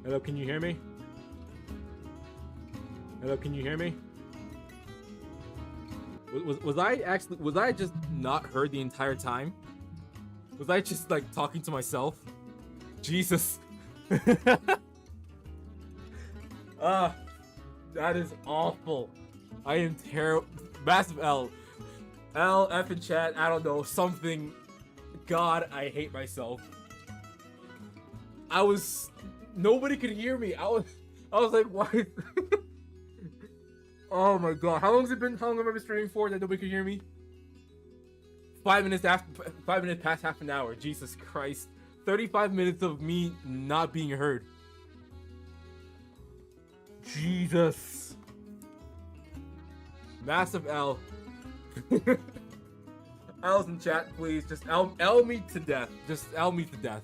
Hello, can you hear me? Hello, can you hear me? Was I just not heard the entire time? Was I just like talking to myself? Jesus. That is awful. I am terrible. Massive L. L, F in chat, I don't know, something. God, I hate myself. Nobody could hear me. I was like, why? Oh my god. How long has it been? How long have I been streaming for that nobody could hear me? 5 minutes past half an hour. Jesus Christ. 35 minutes of me not being heard. Jesus. Massive L. L's in chat, please. Just L me to death. Just L me to death.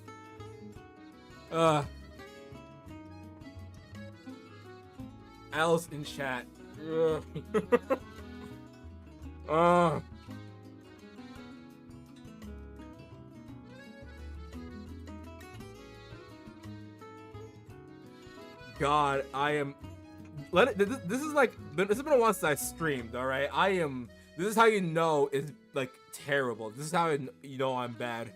L's in chat. God, I am. This is like. This has been a while since I streamed. All right, I am. This is how you know it's like terrible. This is how you know I'm bad.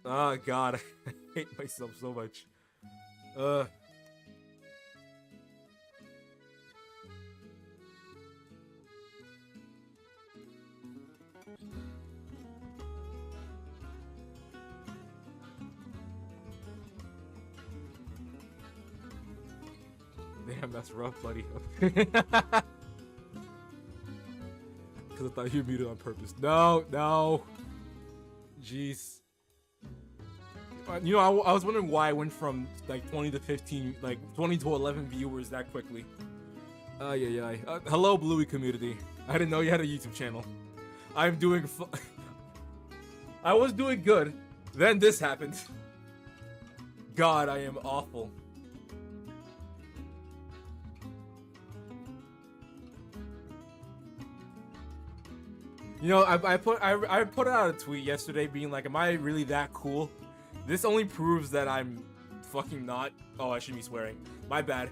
Oh God, I hate myself so much. Damn, that's rough, buddy. Because I thought you were muted on purpose. No. Jeez. You know, I was wondering why I went from like 20 to 15, like 20 to 11 viewers that quickly. Yeah. Hello, Bluey community. I didn't know you had a YouTube channel. I'm doing. I was doing good. Then this happened. God, I am awful. You know, I put out a tweet yesterday being like, am I really that cool? This only proves that I'm fucking not. Oh, I shouldn't be swearing. My bad.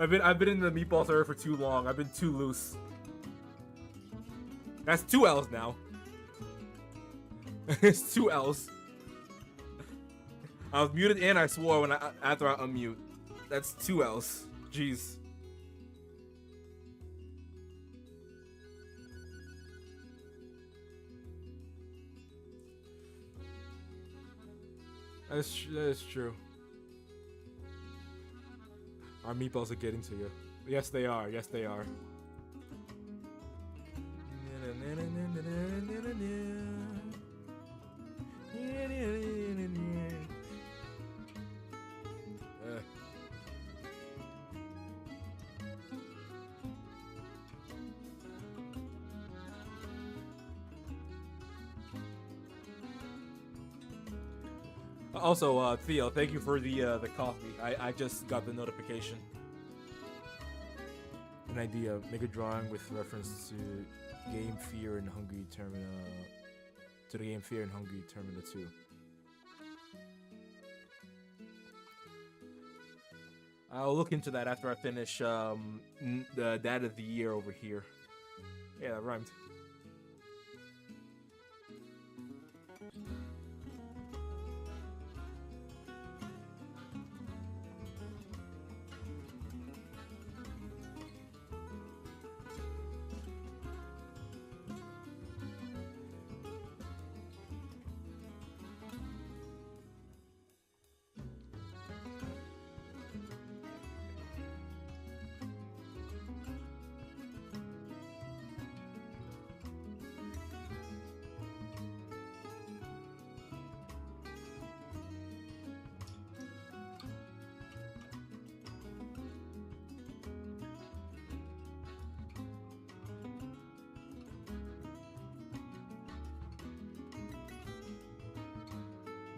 I've been in the meatball server for too long. I've been too loose. That's 2 L's now. It's 2 L's. I was muted and I swore after I unmute. That's 2 L's. Jeez. That is true. Our meatballs are getting to you. Yes, they are. Yes, they are. Also, Theo, thank you for the coffee. I just got the notification. An idea: make a drawing with reference to Game Fear and Hungry Terminal. To the Game Fear and Hungry Terminal 2. I'll look into that after I finish the Dad of the Year over here. Yeah, that rhymed.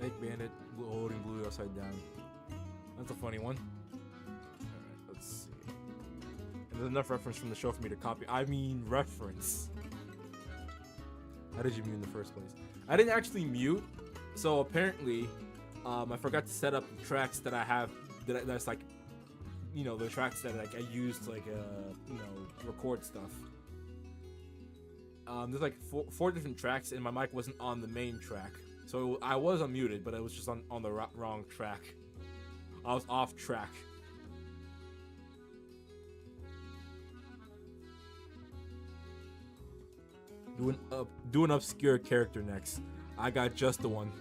Make Bandit holding blue upside down. That's a funny one. Alright, let's see. And there's enough reference from the show for me to copy. I mean, reference. How did you mute in the first place? I didn't actually mute. So apparently, I forgot to set up the tracks that I have. That's like, you know, the tracks that like I used to, like, you know, record stuff. There's like four different tracks, and my mic wasn't on the main track. So I was unmuted, but it was just on the wrong track. I was off track. Do an obscure character next. I got just the one.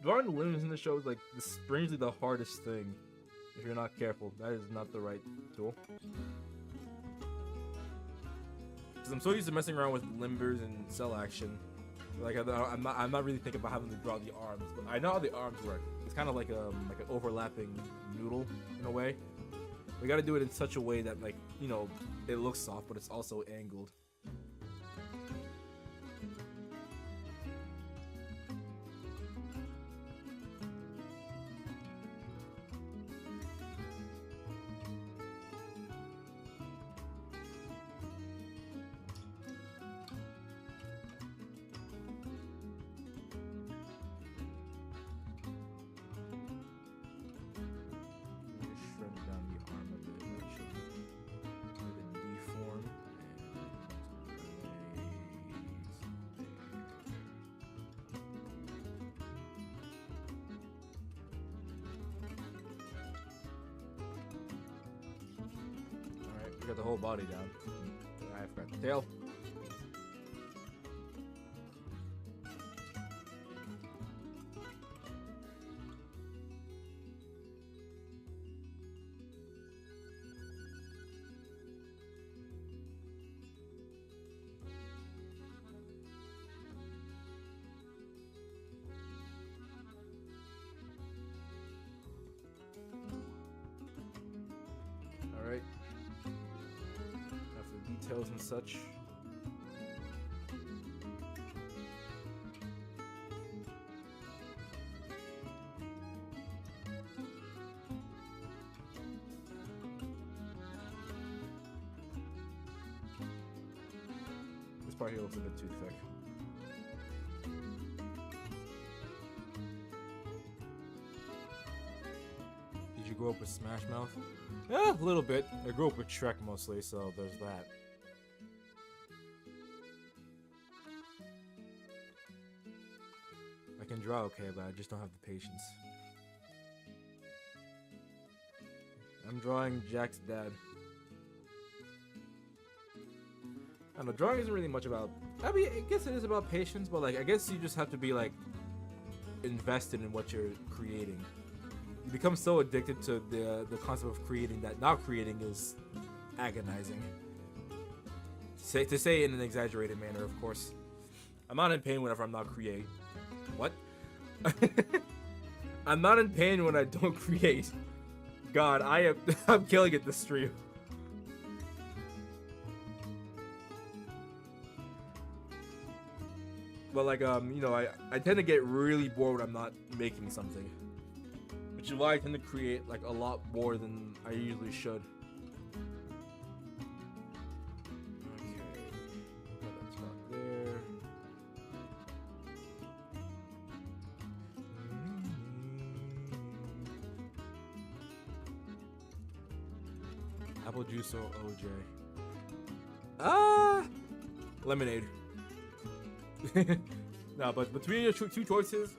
Drawing limbs in the show is like strangely the hardest thing. If you're not careful, that is not the right tool. Because I'm so used to messing around with limbers and cell action. Like I'm not really thinking about having to draw the arms, but I know how the arms work. It's kind of like an overlapping noodle in a way. We got to do it in such a way that, like, you know, it looks soft, but it's also angled. Got the whole body down. I forgot the tail. All right. Details and such. This part here looks a bit too thick. Did you grow up with Smash Mouth? Yeah, a little bit. I grew up with Shrek mostly, so there's that. I can draw okay, but I just don't have the patience. I'm drawing Jack's dad. I don't know, drawing isn't really much about... I mean, I guess it is about patience, but like, I guess you just have to be like invested in what you're creating. You become so addicted to the concept of creating that not creating is agonizing. To say it in an exaggerated manner, of course. I'm not in pain whenever I'm not creating. What? I'm not in pain when I don't create. God, I'm killing it this stream. But like, you know, I tend to get really bored when I'm not making something. Which is why I tend to create like a lot more than I usually should. Apple juice or OJ? Lemonade. No, but between your two choices,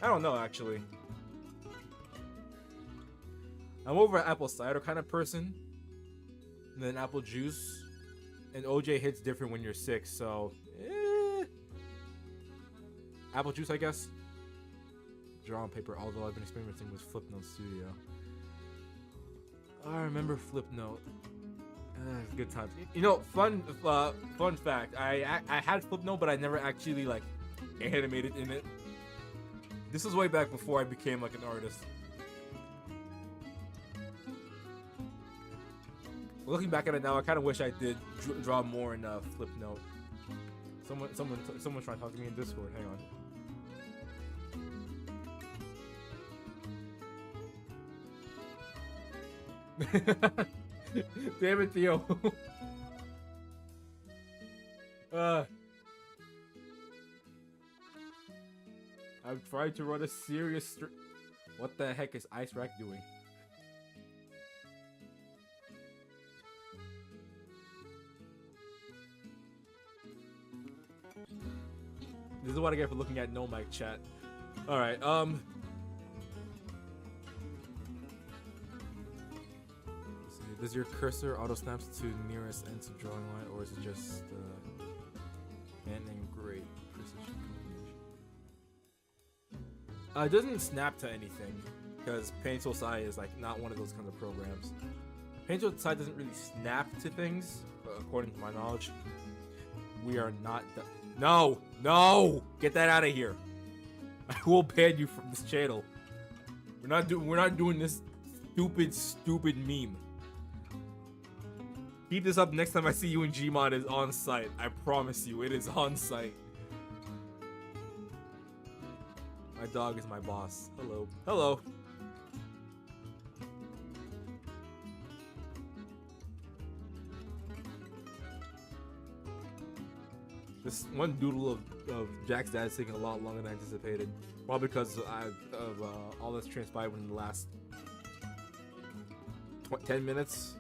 I don't know actually. I'm over an apple cider kind of person than apple juice. And OJ hits different when you're sick, so apple juice, I guess. Draw on paper, although I've been experimenting with Flipnote Studio. I remember Flipnote. Good times. You know, fun fact. I had Flipnote, but I never actually like animated in it. This was way back before I became like an artist. Looking back at it now, I kind of wish I did draw more in Flipnote. Someone's trying to talk to me in Discord. Hang on. Damn it, Theo. I've tried to run a serious What the heck is Ice Rack doing? This is what I get for looking at no mic chat. Alright, does your cursor auto snaps to nearest end to drawing line, or is it just and great precision combination? It doesn't snap to anything because Paint Sai is like not one of those kinds of programs. Paint Sai doesn't really snap to things, according to my knowledge. We are not. No! Get that out of here! I will ban you from this channel. We're not doing this stupid meme. Keep this up next time I see you in Gmod is on site. I promise you, it is on site. My dog is my boss. Hello. Hello. This one doodle of Jack's dad is taking a lot longer than anticipated. Probably because of all that's transpired in the last 10 minutes.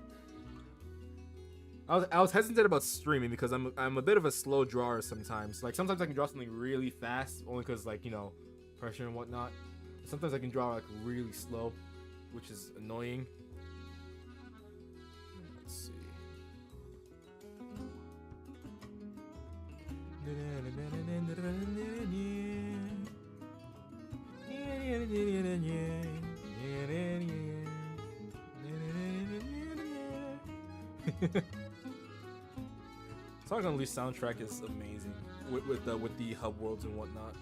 I was hesitant about streaming because I'm a bit of a slow drawer sometimes. Like sometimes I can draw something really fast only because like, you know, pressure and whatnot. Sometimes I can draw like really slow, which is annoying. Let's see. Song Unleashed soundtrack is amazing with the hub worlds and whatnot.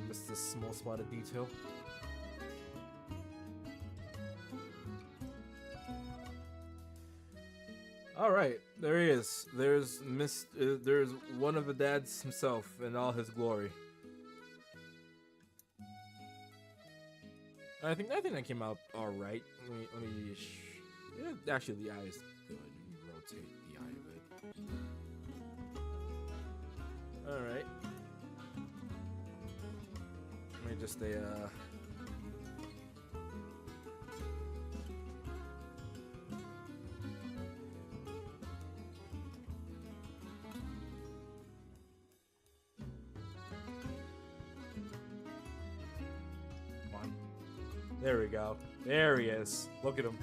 Missed a small spot of detail. All right, there he is. There's there's one of the dads himself in all his glory. I think that came out all right. Let me yeah, actually the eye is good. Let me rotate the eye a bit. All right. Let me just stay There we go. There he is. Look at him.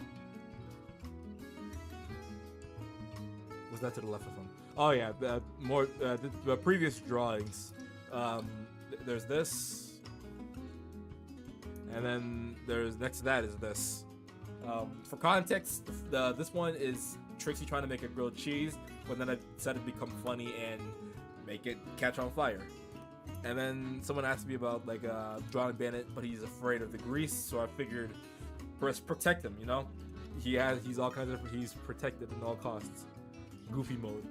Was that to the left of him? Oh yeah, the previous drawings. There's this, and then there's next to that is this. For context, this one is Trixie trying to make a grilled cheese, but then I decided to become funny and make it catch on fire. And then someone asked me about like drawing Bandit, but he's afraid of the grease, so I figured protect him. You know, he's all kinds of he's protected at all costs. Goofy mode.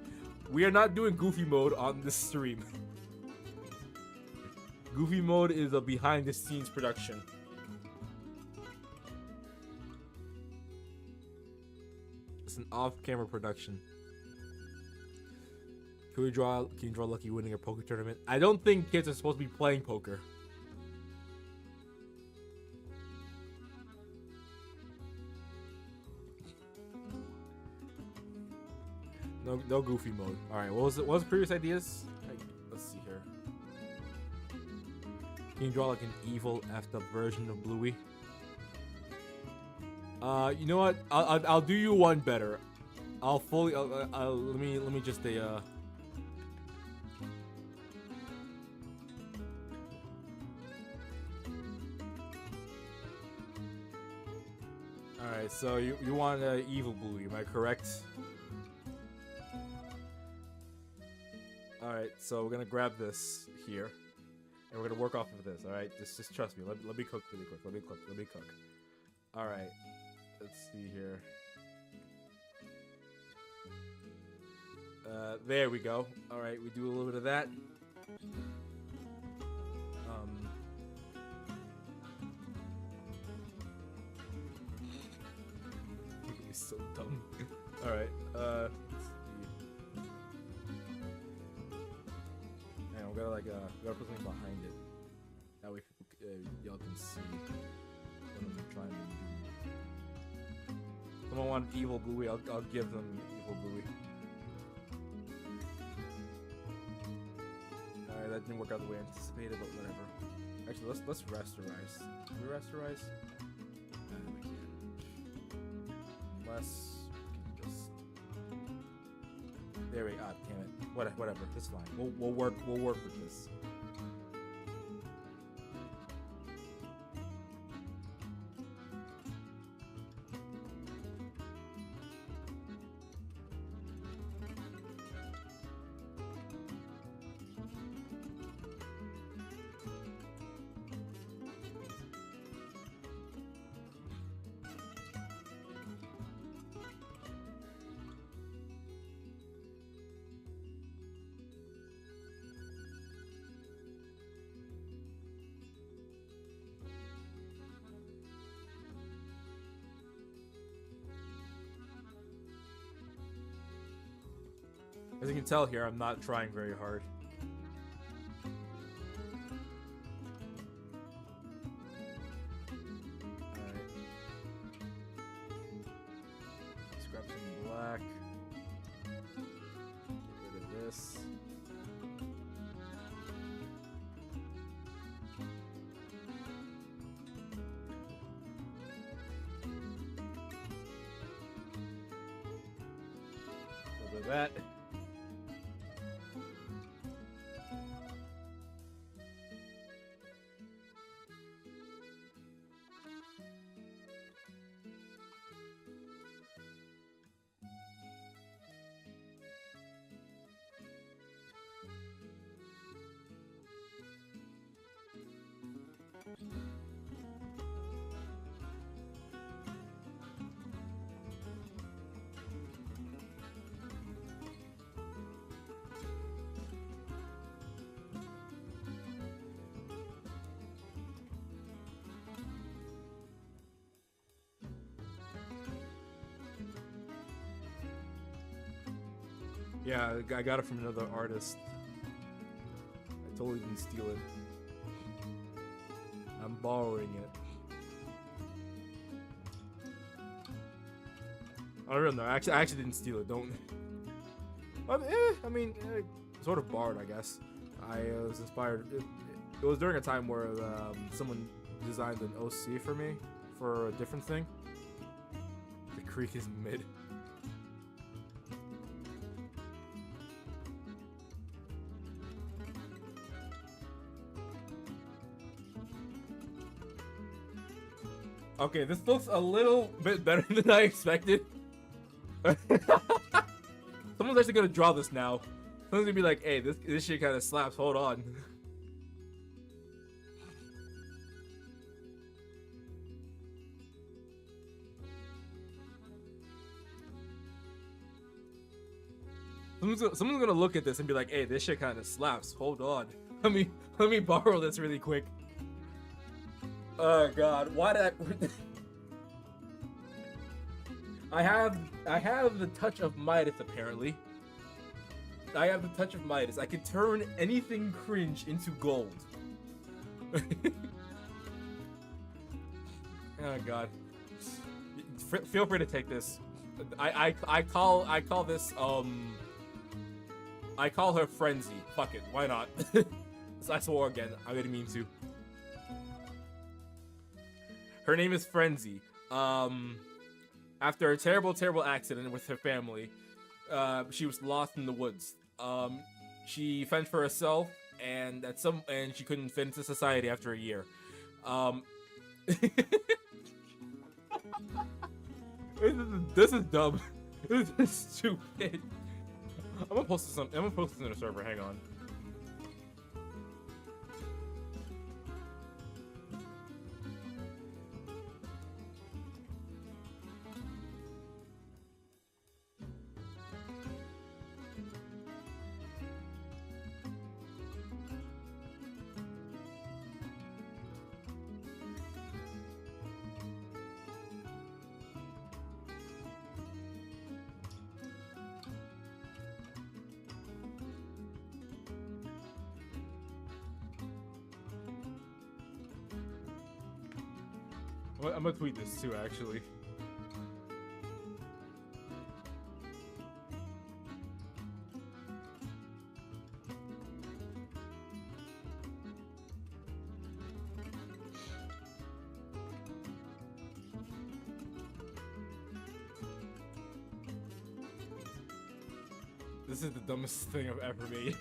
We are not doing goofy mode on this stream. Goofy mode is a behind the scenes production. It's an off-camera production. Can you draw Lucky winning a poker tournament? I don't think kids are supposed to be playing poker. No goofy mode. All right, what was the previous ideas? Let's see here. Can you draw like an evil effed up version of Bluey? You know what? I'll do you one better. I'll fully. Let me just a. Alright, so you want evil Bluey, am I correct? Alright, so we're gonna grab this here, and we're gonna work off of this, alright? Just trust me, let me cook really quick, let me cook. Alright, let's see here. There we go. Alright, we do a little bit of that. He's so dumb. Alright, let's see. And we gotta we gotta put something behind it. That way y'all can see what I'm trying to do. Someone want evil Bluey, I'll give them evil Bluey. Alright, that didn't work out the way I anticipated, but whatever. Actually, let's rasterize. Can we rasterize? We can. Unless we can just. There we go. Ah, damn it. Whatever. It's fine. We'll work with this. As you can tell here, I'm not trying very hard. Alright. Let's grab some black. Get rid of this. A little bit of that. Yeah, I got it from another artist. I totally didn't steal it. I'm borrowing it. I don't know. I actually didn't steal it. Don't. I mean, sort of borrowed, I guess. I was inspired. It was during a time where someone designed an OC for me for a different thing. The creek is mid. Okay, this looks a little bit better than I expected. Someone's actually gonna draw this now. Someone's gonna be like, hey, this shit kinda slaps, hold on. Someone's gonna look at this and be like, hey, this shit kinda slaps, hold on. Let me borrow this really quick. Oh god, why did I have the touch of Midas, apparently. I have the touch of Midas. I can turn anything cringe into gold. Oh god. Feel free to take this. I call this I call her Frenzy. Fuck it, why not? I swore again. I didn't mean to. Her name is Frenzy. After a terrible accident with her family, she was lost in the woods. She fended for herself, and she couldn't fit into society after a year. This is dumb. This is stupid. I'm gonna post this in the server. Hang on. I'm gonna tweet this too, actually. This is the dumbest thing I've ever made.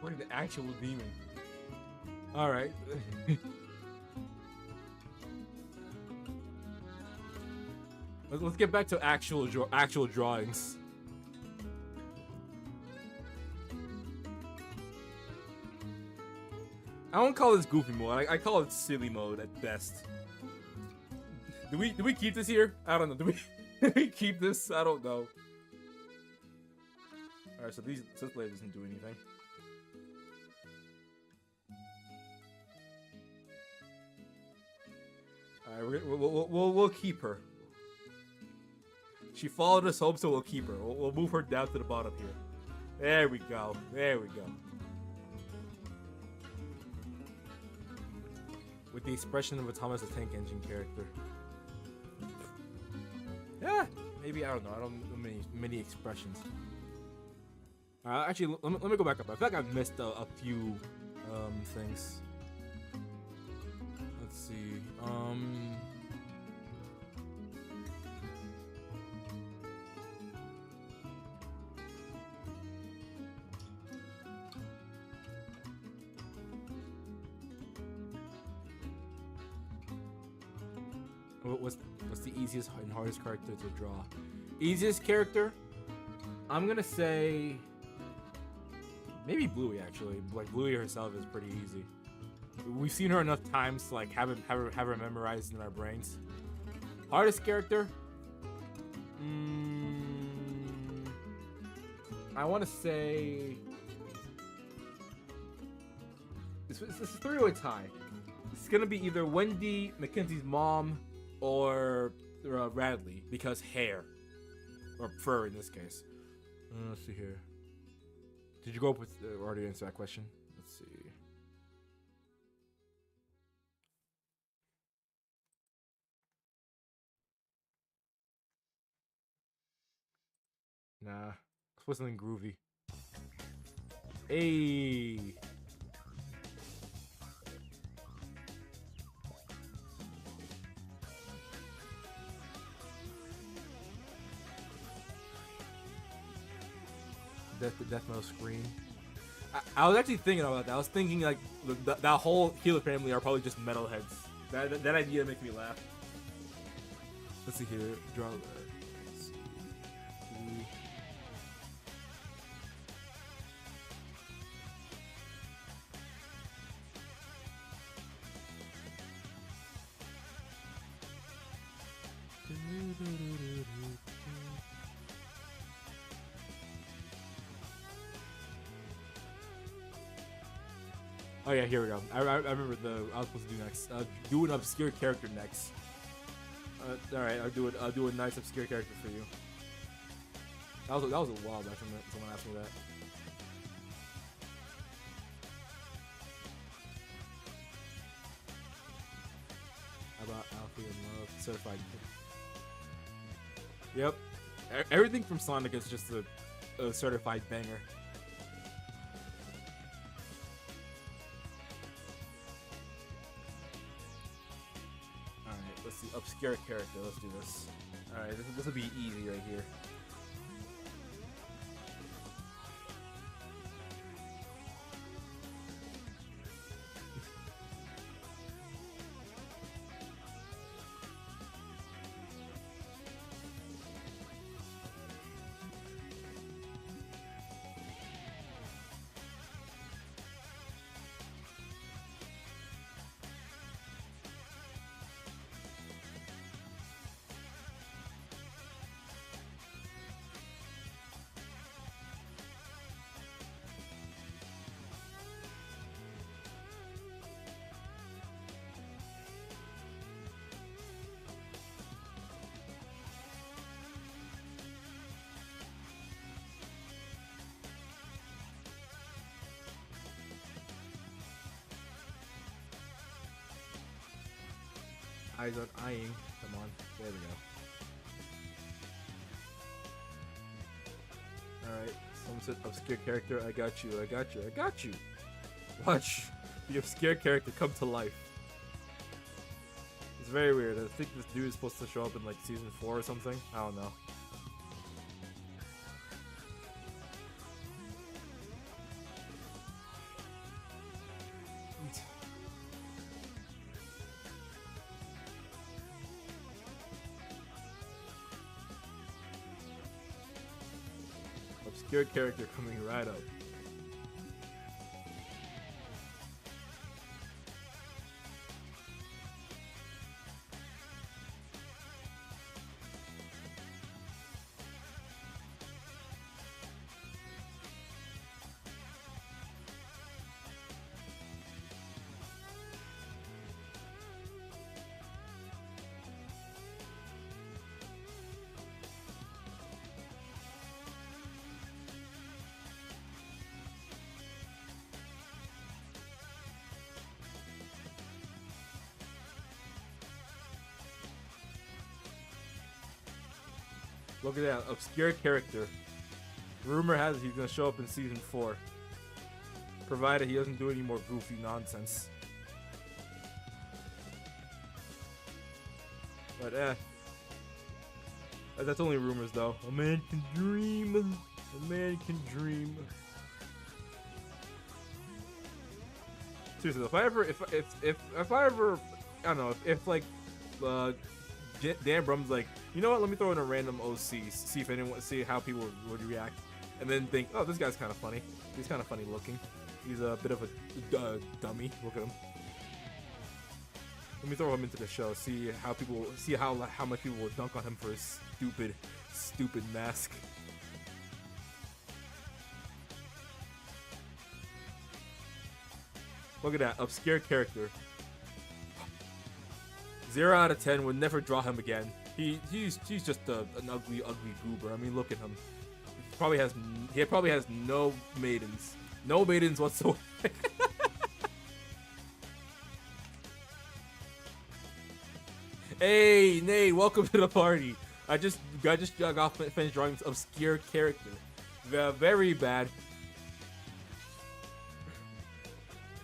What the actual demon? All right. Let's get back to actual drawings. I don't call this goofy mode. I call it silly mode at best. Do we keep this here? I don't know. Do we keep this? I don't know. All right, so this blade doesn't do anything. Alright, we'll keep her. She followed us home, so we'll keep her. We'll move her down to the bottom here. There we go. There we go. With the expression of a Thomas the Tank Engine character. Yeah, maybe, I don't know. I don't know many expressions. Actually, let me go back up. I feel like I've missed a few things. Let's see. What's the easiest and hardest character to draw? Easiest character? I'm gonna say maybe Bluey, actually. Like, Bluey herself is pretty easy. We've seen her enough times to like have her memorized in our brains. Hardest character? I want to say it's a three-way tie. It's gonna be either Wendy, Mackenzie's mom, or Radley, because hair or fur in this case. Let's see here. Did you go up with already answer that question? Let's see. Nah, let's put something groovy. Hey. Death metal scream. I was actually thinking about that. I was thinking like that whole Healer family are probably just metalheads. That idea makes me laugh. Let's see here. Draw. Let's see. Oh yeah, here we go. I remember I was supposed to do next. Do an obscure character next. All right, I'll do a nice obscure character for you. That was a while back. Someone asked me that. How about Alfie and Love Certified? Yep. Everything from Sonic is just a certified banger. Alright, let's see. Obscure character. Let's do this. Alright, this will be easy right here. Eyes on eyeing. Come on. There we go. Alright. Someone said obscure character. I got you. I got you. I got you. Watch the obscure character come to life. It's very weird. I think this dude is supposed to show up in like season 4 or something. I don't know. Obscure character coming right up. Look at that, obscure character. Rumor has it he's gonna show up in season 4. Provided he doesn't do any more goofy nonsense. But that's only rumors though. A man can dream. A man can dream. Seriously, if I ever, I don't know, if like, Dan Brum's like, you know what? Let me throw in a random OC, see how people would react, and then think, oh, this guy's kind of funny. He's kind of funny looking. He's a bit of a dummy. Look at him. Let me throw him into the show. See how much people will dunk on him for his stupid mask. Look at that obscure character. 0 out of 10 would never draw him again. He's just an ugly goober. I mean, look at him. He probably has no maidens whatsoever. Hey, Nay, welcome to the party. I just got off finished drawing this obscure character. Very bad.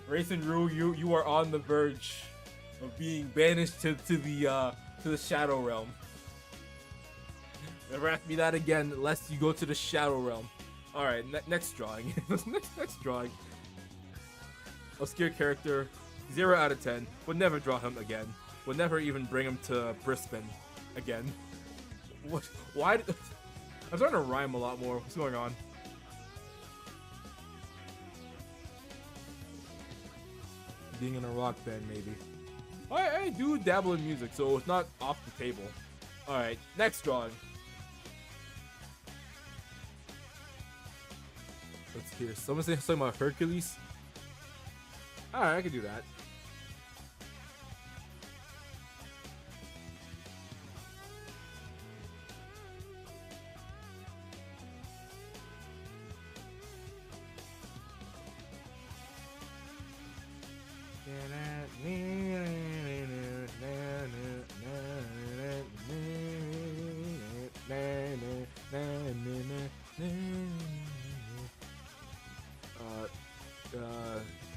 Race and Rue, you are on the verge of being banished to the Shadow Realm. Never ask me that again, lest you go to the Shadow Realm. All right, next drawing. next drawing. Obscure character, 0 out of 10. Would never draw him again. Would never even bring him to Brisbane again. What? Why? I'm starting to rhyme a lot more. What's going on? Being in a rock band, maybe. I do dabble in music, so it's not off the table. Alright, next drawing. Let's hear. Someone say something about Hercules? Alright, I can do that.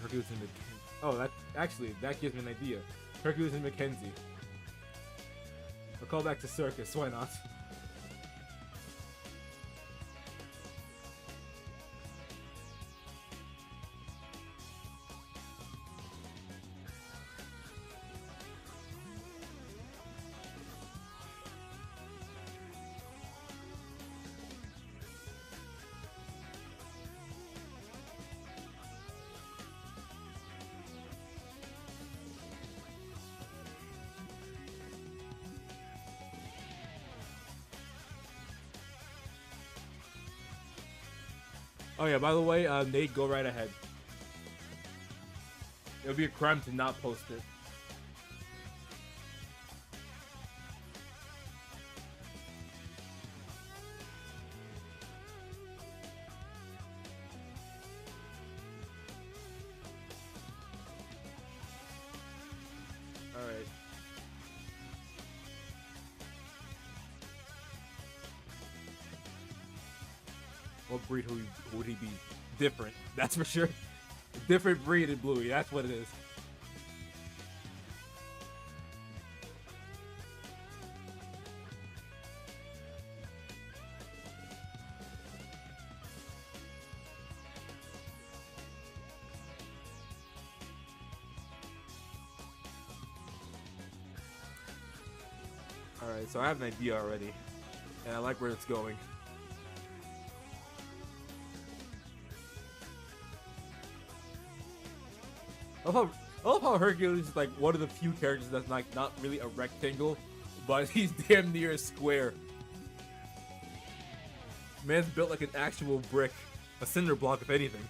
Hercules and Mackenzie. Oh, that gives me an idea. Hercules and Mackenzie. I'll call back to circus. Why not? Oh yeah, by the way, Nate, go right ahead. It would be a crime to not post it. Alright. What breed would he be? Different, that's for sure. Different breed in Bluey, that's what it is. Alright, so I have an idea already. And I like where it's going. I love how Hercules is like one of the few characters that's like not really a rectangle, but he's damn near a square. Man's built like an actual brick, a cinder block if anything.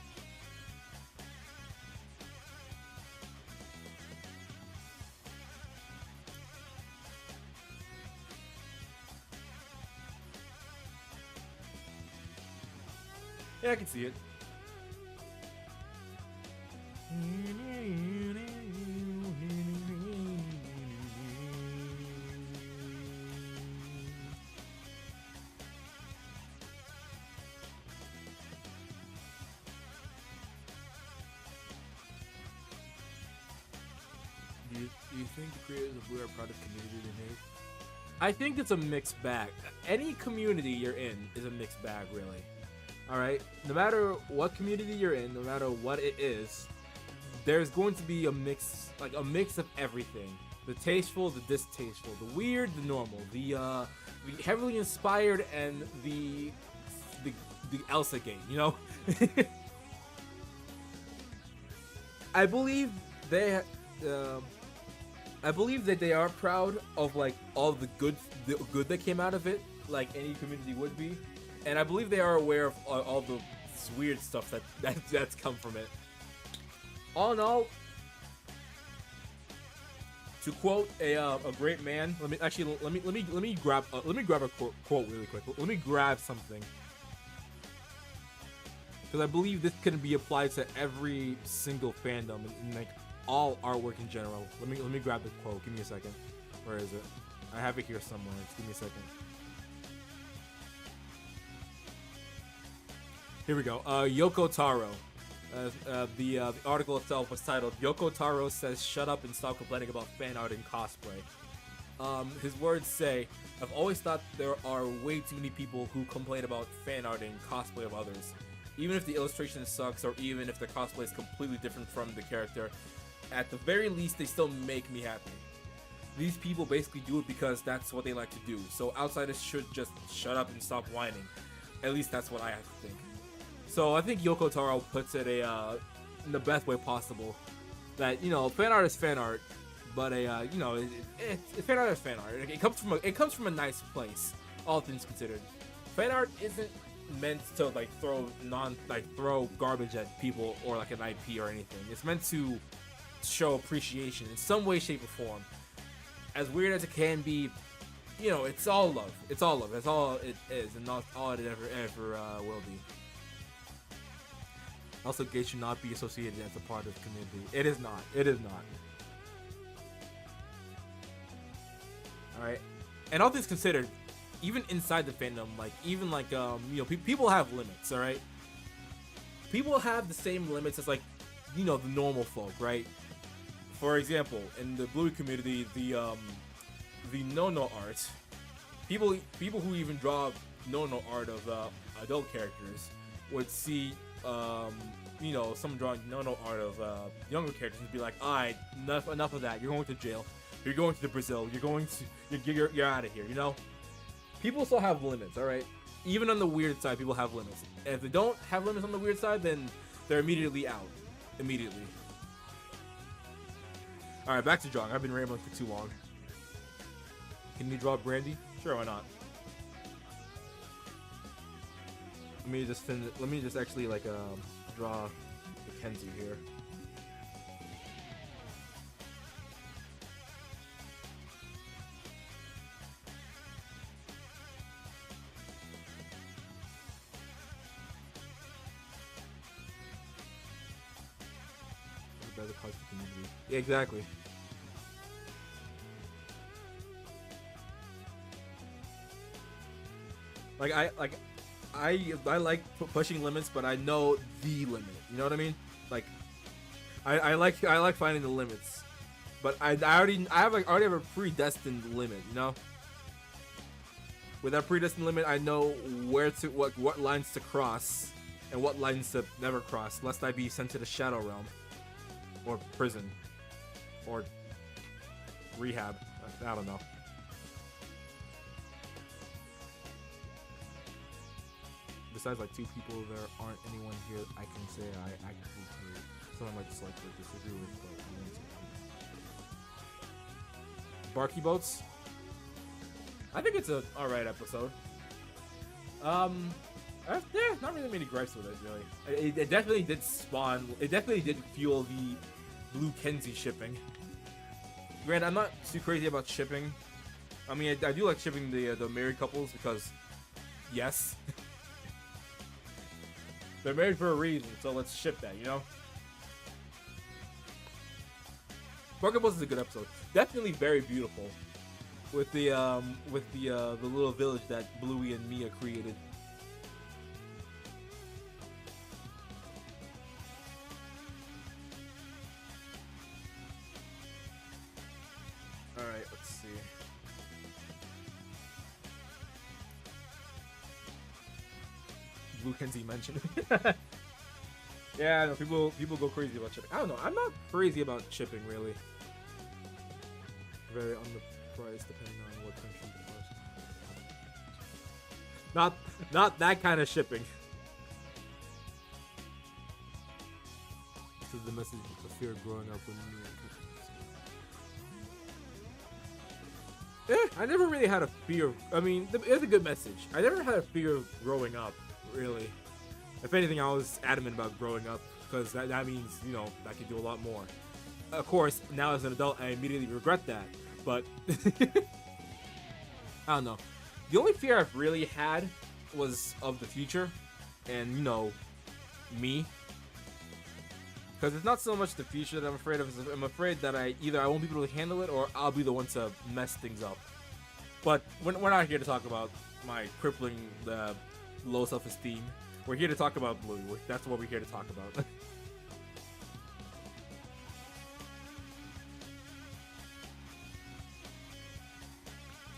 Yeah, I can see it. Do you think the creators of Blue are proud of community they made? I think it's a mixed bag. Any community you're in is a mixed bag, really. Alright? No matter what community you're in, no matter what it is, there's going to be a mix, like a mix of everything. The tasteful, the distasteful, the weird, the normal, the heavily inspired, and the Elsa game, you know? I believe that they are proud of like all the good that came out of it, like any community would be, and I believe they are aware of all the weird stuff that's come from it. All in all, to quote a great man, let me grab a quote really quick. Let me grab something, because I believe this can be applied to every single fandom and like all artwork in general. Let me grab the quote. Give me a second. Where is it? I have it here somewhere. Just give me a second. Here we go. Yoko Taro. The article itself was titled "Yoko Taro says shut up and stop complaining about fan art and cosplay." His words say, "I've always thought there are way too many people who complain about fan art and cosplay of others. Even if the illustration sucks or even if the cosplay is completely different from the character, at the very least they still make me happy. These people basically do it because that's what they like to do, so outsiders should just shut up and stop whining. At least that's what I have to think." So I think Yoko Taro puts it in the best way possible. That, you know, fan art is fan art, but you know, fan art is fan art. It comes from a nice place, all things considered. Fan art isn't meant to like throw garbage at people or like an IP or anything. It's meant to show appreciation in some way, shape, or form. As weird as it can be, you know, it's all love. It's all love. That's all it is, and not all it ever will be. Also, gays should not be associated as a part of the community. It is not. It is not. Alright. And all things considered, even inside the fandom, like, even like, you know, people have limits, alright? People have the same limits as, like, you know, the normal folk, right? For example, in the Bluey community, the no-no art, people who even draw no-no art of adult characters would see, you know, someone drawing no-no art of younger characters and be like, alright, enough of that. You're going to jail. You're going to Brazil. You're going to, you're out of here. You know, people still have limits. All right, even on the weird side, people have limits. And if they don't have limits on the weird side, then they're immediately out. Immediately. All right, back to drawing. I've been rambling for too long. Can you draw Brandy? Sure, why not? Let me just finish. Let me just actually like draw Mackenzie here. The community. Yeah, exactly. I like pushing limits, but I know the limit. You know what I mean? Like, I like finding the limits, but I already have a predestined limit. You know? With that predestined limit, I know where to what lines to cross and what lines to never cross, lest I be sent to the Shadow Realm. Or prison. Or rehab. I don't know. Besides like two people, there aren't anyone here I can say I actively hate. Someone I might dislike or disagree with, but I won't say. Barky Boats? I think it's a alright episode. Yeah, not really many gripes with it, really. It definitely did spawn. It definitely did fuel the Blue Kenzie shipping. Granted, I'm not too crazy about shipping. I mean, I do like shipping the married couples because, yes, they're married for a reason. So let's ship that, you know. Barkables is a good episode. Definitely very beautiful, with the little village that Bluey and Mia created. Alright, let's see. Blue Kenzie mentioned. Yeah, I know people go crazy about shipping. I don't know. I'm not crazy about shipping, really. Very on the price, depending on what country it was. Not that kind of shipping. This is the message of fear of growing up with me. I never really had a fear of, I mean, it's a good message. I never had a fear of growing up, really. If anything, I was adamant about growing up, because that means, you know, I can do a lot more. Of course, now as an adult, I immediately regret that, but I don't know. The only fear I've really had was of the future, and, you know, me. Because it's not so much the future that I'm afraid of. I'm afraid that I won't be able to handle it, or I'll be the one to mess things up. But we're not here to talk about my crippling, low self-esteem. We're here to talk about Bluey. That's what we're here to talk about.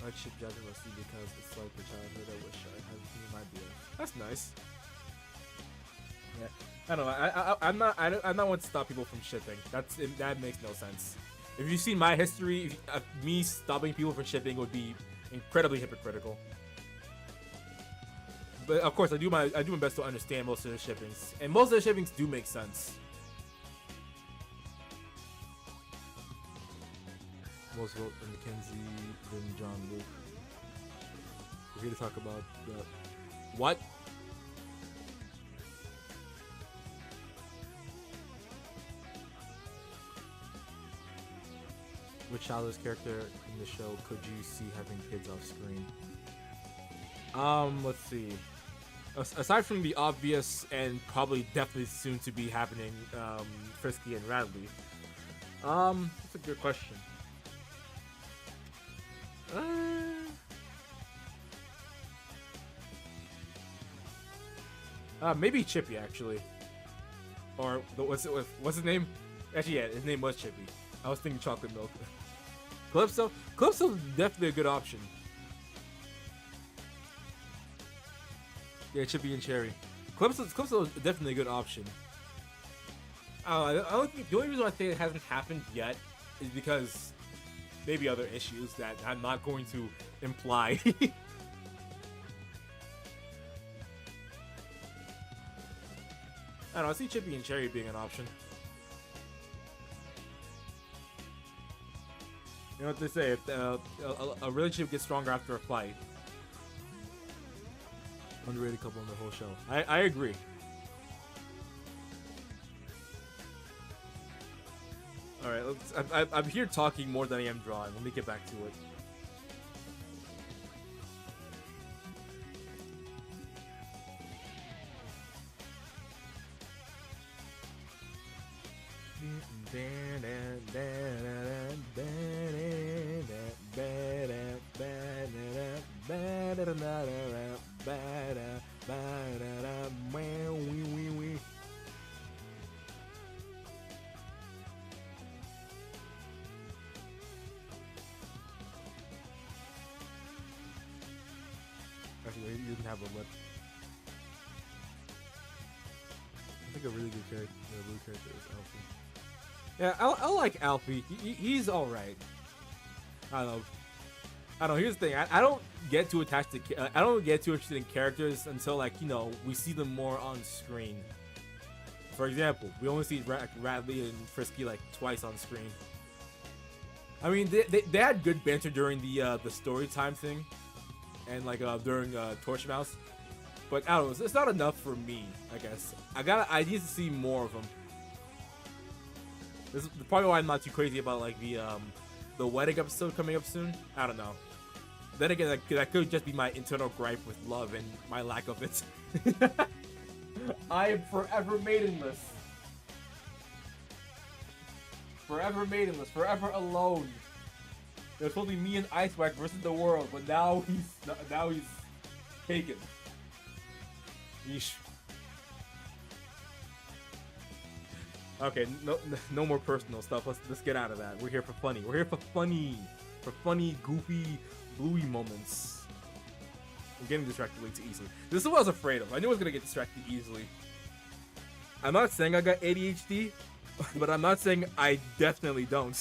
I like Ship Jazz and Rusty because it's like the childhood I wish I had me and my BF. That's nice. Yeah. I don't know. I'm not one to stop people from shipping. That makes no sense. If you've seen my history, me stopping people from shipping would be incredibly hypocritical. But of course, I do my best to understand most of the shippings, and most of the shippings do make sense. Most vote for Mackenzie than John Luke. We're here to talk about the what? which childless character in the show could you see having kids off screen? Let's see. Aside from the obvious and probably definitely soon to be happening, Frisky and Radley. That's a good question. Maybe Chippy actually, or what's his name? Actually, yeah, his name was Chippy. I was thinking Chocolate Milk. Calypso. Calypso's definitely a good option. Yeah, Chippy and Cherry. Calypso is definitely a good option. I don't think the only reason I think it hasn't happened yet is because maybe other issues that I'm not going to imply. I don't know, I see Chippy and Cherry being an option. You know what they say, if a relationship gets stronger after a fight. Underrated couple in the whole show. I agree. Alright, I'm here talking more than I am drawing. Let me get back to it. Actually, he doesn't have a lip. I think a really good character, is Alfie. Yeah, I like Alfie. He's all right. I don't know. Here's the thing. I don't get too attached to. I don't get too interested in characters until, like, you know, we see them more on screen. For example, we only see Radley and Frisky like twice on screen. I mean, they had good banter during the story time thing, and like during Torch Mouse. But I don't know. It's not enough for me. I guess I need to see more of them. This is probably why I'm not too crazy about like the wedding episode coming up soon. I don't know. Then again, that could just be my internal gripe with love and my lack of it. I am forever maidenless. Forever maidenless. Forever alone. There's only me and Icewack versus the world, but now he's taken. Yeesh. Okay, no more personal stuff. Let's get out of that. We're here for funny. We're here for funny, goofy, bluey moments. I'm getting distracted way too easily. This is what I was afraid of. I knew I was gonna get distracted easily. I'm not saying I got ADHD, but I'm not saying I definitely don't.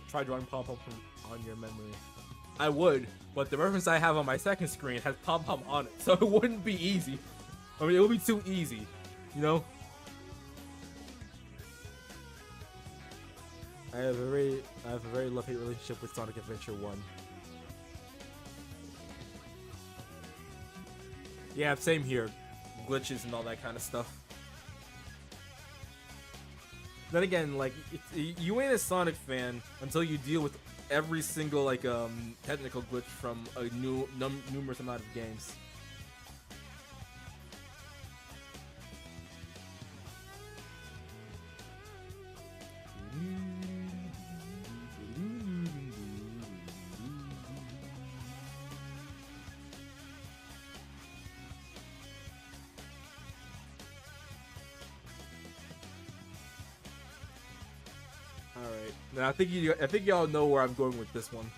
Try drawing Pom-Pom on your memory. I would, but the reference I have on my second screen has Pom-Pom on it, so it wouldn't be easy. I mean, it would be too easy, you know? I have a very love-hate relationship with Sonic Adventure 1. Yeah, same here. Glitches and all that kind of stuff. Then again, like, you ain't a Sonic fan until you deal with every single, like, technical glitch from a numerous amount of games. Alright, now I think y'all know where I'm going with this one.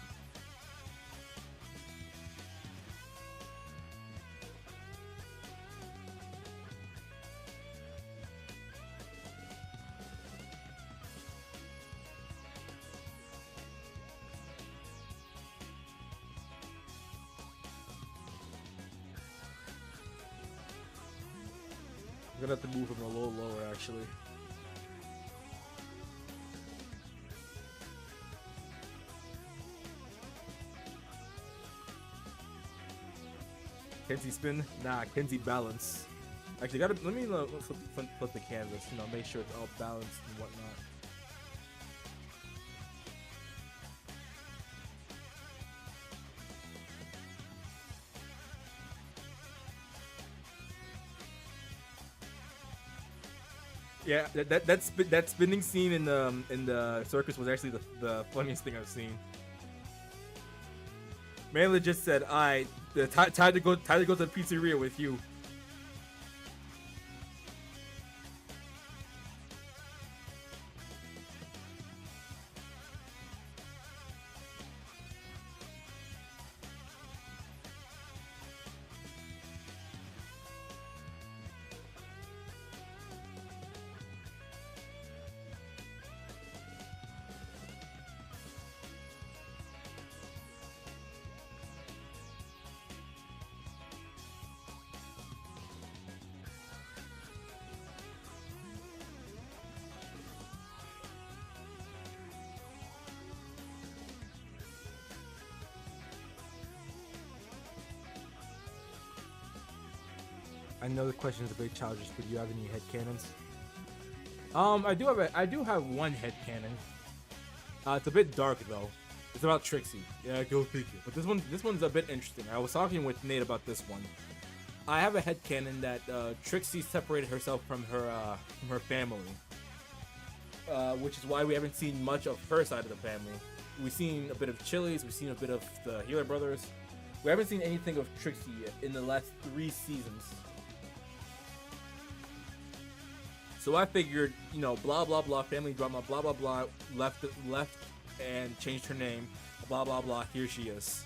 I'm gonna have to move him a little lower, actually. Kenzie spin? Nah, Kenzie balance. Actually, gotta let me flip the canvas. You know, make sure it's all balanced and whatnot. Yeah, that spinning scene in the circus was actually the funniest thing I've seen. Manly just said, "I time to go to the pizzeria with you." I know the question is a bit childish, but do you have any headcanons? I do have one headcanon. It's a bit dark though. It's about Trixie. Yeah, go figure. But this one's a bit interesting. I was talking with Nate about this one. I have a headcanon that Trixie separated herself from her family. Which is why we haven't seen much of her side of the family. We've seen a bit of Chili's, we've seen a bit of the Healer Brothers. We haven't seen anything of Trixie yet in the last 3 seasons. So I figured, you know, blah blah blah, family drama, blah blah blah, left and changed her name, blah blah blah, here she is.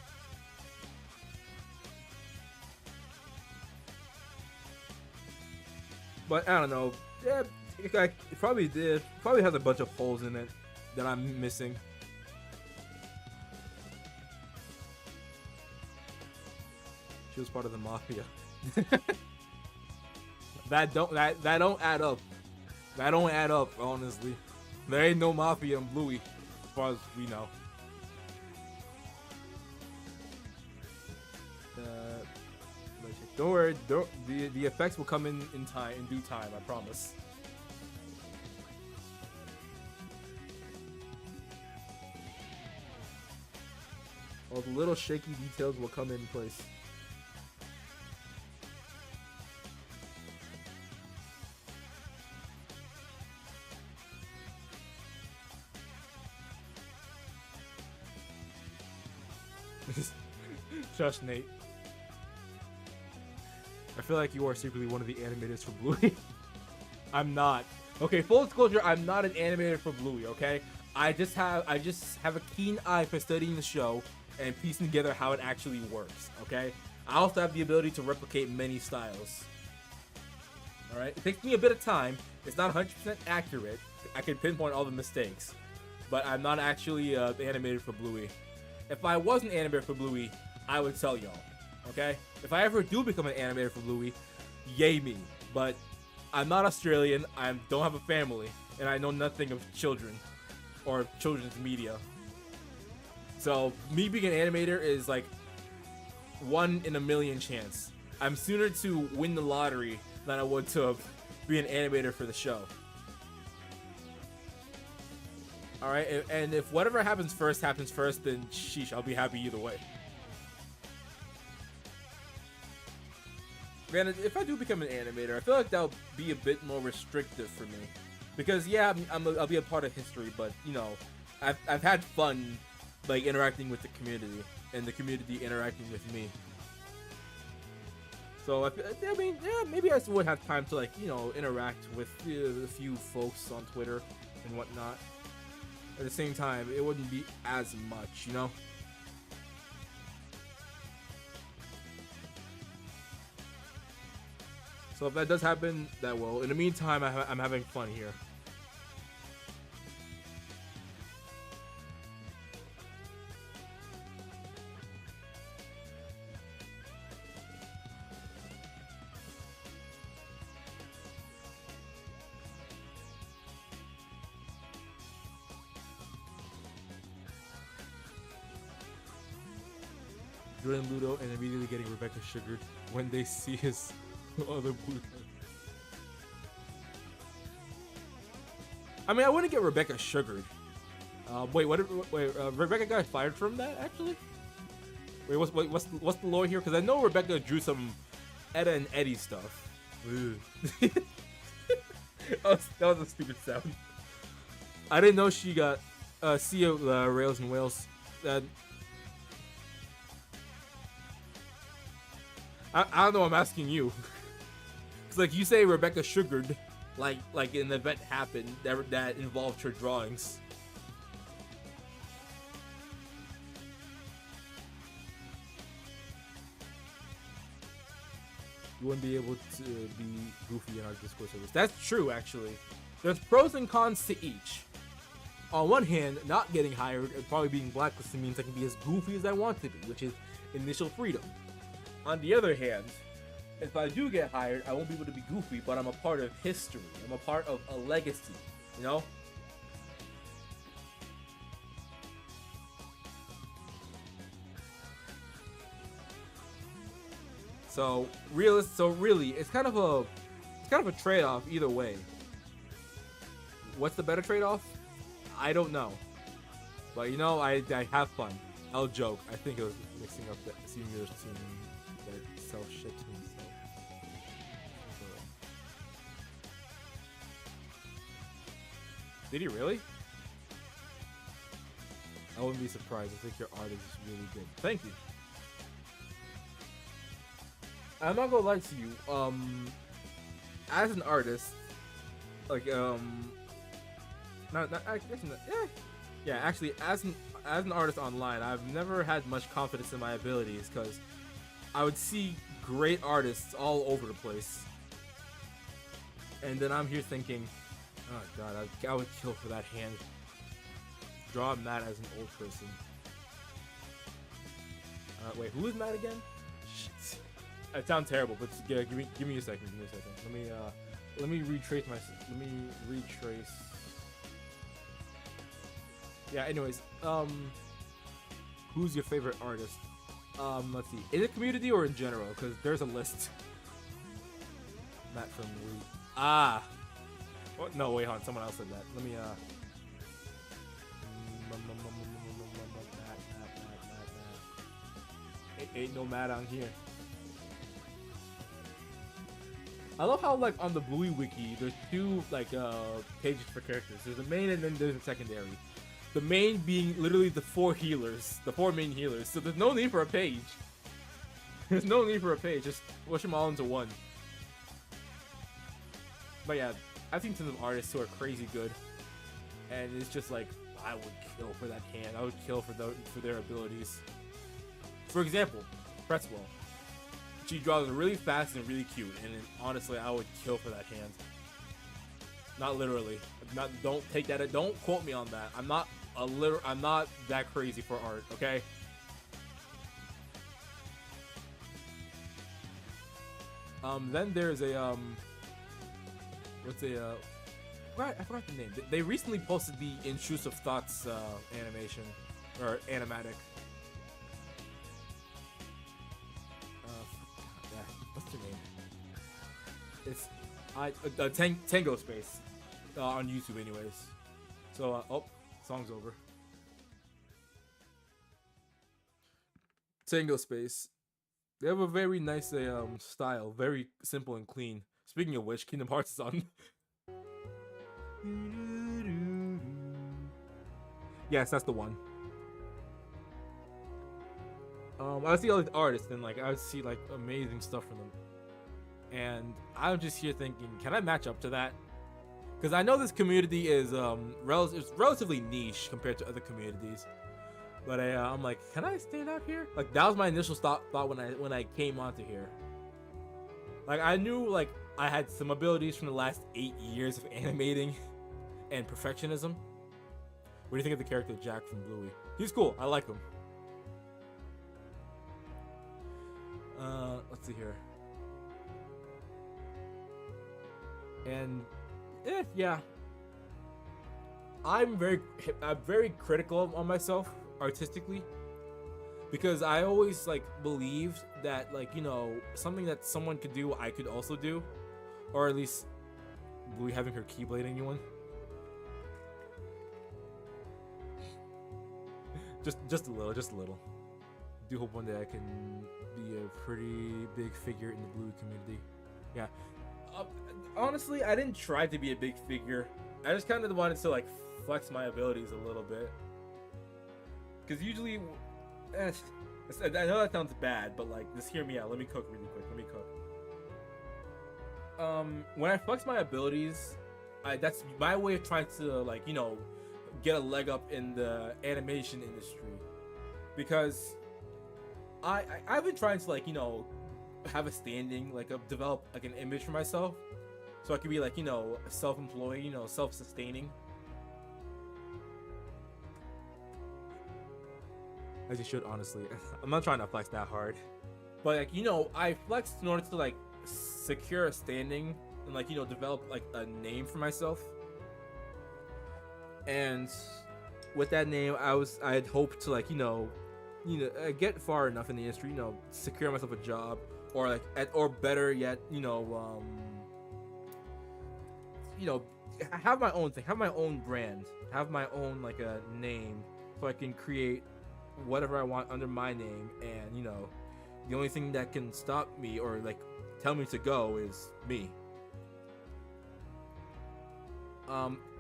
But I don't know, yeah, it probably has a bunch of holes in it that I'm missing. She was part of the mafia. that don't add up. That don't add up, honestly. There ain't no mafia in Bluey, as far as we know. Don't worry, the effects will come in due time, I promise. All the little shaky details will come in place. Shush, Nate. I feel like you are secretly one of the animators for Bluey. I'm not. Okay, full disclosure, I'm not an animator for Bluey, okay? I just have a keen eye for studying the show and piecing together how it actually works, okay? I also have the ability to replicate many styles. Alright? It takes me a bit of time. It's not 100% accurate. I can pinpoint all the mistakes. But I'm not actually animated for Bluey. If I was an animator for Bluey, I would tell y'all, okay? If I ever do become an animator for Bluey, yay me. But I'm not Australian, I don't have a family, and I know nothing of children or children's media. So me being an animator is like 1 in a million chance. I'm sooner to win the lottery than I would to be an animator for the show. Alright, and if whatever happens first, then sheesh, I'll be happy either way. Granted, if I do become an animator, I feel like that'll be a bit more restrictive for me. Because, yeah, I'll be a part of history, but, you know, I've had fun, like, interacting with the community, and the community interacting with me. So, I mean, yeah, maybe I would have time to, like, you know, interact with a few folks on Twitter and whatnot. At the same time, it wouldn't be as much, you know? So if that does happen, that will. In the meantime, I'm having fun here. Jordan Ludo and immediately getting Rebecca sugared when they see his other blue card. I mean, I wouldn't get Rebecca sugared. Wait, Rebecca got fired from that actually? Wait, what's the lore here? Because I know Rebecca drew some Etta and Eddie stuff. That was a stupid sound. I didn't know she got Sea of Rails and Whales. I don't know. I'm asking you. It's like you say Rebecca sugared, like an event happened that involved her drawings. You wouldn't be able to be goofy in our Discord service. That's true, actually. There's pros and cons to each. On one hand, not getting hired and probably being blacklisted means I can be as goofy as I want to be, which is initial freedom. On the other hand, if I do get hired, I won't be able to be goofy, but I'm a part of history. I'm a part of a legacy, you know? So really, it's kind of a trade-off either way. What's the better trade-off? I don't know. But you know, I have fun. I'll joke. I think it was mixing up the seniors team that self shit to himself. Did he really? I wouldn't be surprised. I think your art is really good. Thank you. I'm not gonna lie to you. As an artist, like yeah. Actually, as an artist online, I've never had much confidence in my abilities because I would see great artists all over the place, and then I'm here thinking, oh god, I would kill for that hand. Draw Matt as an old person. Wait, who is Matt again? Shit. It sounds terrible, but yeah, give me a second. Give me a second. Let me retrace my. Let me retrace. Yeah. Anyways, who's your favorite artist? Let's see. In the community or in general? Because there's a list. Matt from Root. Ah. Oh, no, wait, hold on. Someone else said that. Let me Ain't no Matt on here. I love how, like, on the Bluey wiki, there's two, like, pages for characters. There's a main and then there's a secondary. The main being literally the four main healers. So there's no need for a page. There's no need for a page. Just push them all into one. But yeah, I've seen some artists who are crazy good. And it's just like, I would kill for that hand. I would kill for their abilities. For example, Pretzwell. She draws really fast and really cute, and honestly, I would kill for that hand. Not literally. Don't take that. Don't quote me on that. I'm not that crazy for art. Okay. Then there's a I forgot the name. They recently posted the Intrusive Thoughts animation or animatic. What's the name? It's Tango Space on YouTube, anyways. So oh, song's over. Tango Space. They have a very nice style, very simple and clean. Speaking of which, Kingdom Hearts is on. Yes, that's the one. I see all these artists and like I see like amazing stuff from them, and I'm just here thinking, can I match up to that? Because I know this community is relatively niche compared to other communities, but I'm like, can I stand out here? Like that was my initial thought when I came onto here. Like I knew like I had some abilities from the last 8 years of animating and perfectionism. What do you think of the character Jack from Bluey? He's cool. I like him. Let's see here. And yeah. I'm very critical on myself artistically. because I always like believed that like something that someone could do I could also do, or at least Bluey having her keyblade anyone. Just a little, just a little. Do hope one day I can be a pretty big figure in the Bluey community. Yeah. Honestly, I didn't try to be a big figure. I just kind of wanted to like flex my abilities a little bit. Because usually, I know that sounds bad, but like, just hear me out. Let me cook really quick. Let me cook. When I flex my abilities, that's my way of trying to like get a leg up in the animation industry, because I've been trying to like have a standing, like develop like an image for myself, so I could be like self-employed, self-sustaining. As you should, honestly. I'm not trying to flex that hard, but like I flexed in order to like secure a standing and like develop like a name for myself. And with that name, I had hoped to like get far enough in the industry, secure myself a job, or like or better yet, have my own thing, have my own brand, have my own like a name, so I can create whatever I want under my name. And the only thing that can stop me or like tell me to go is me.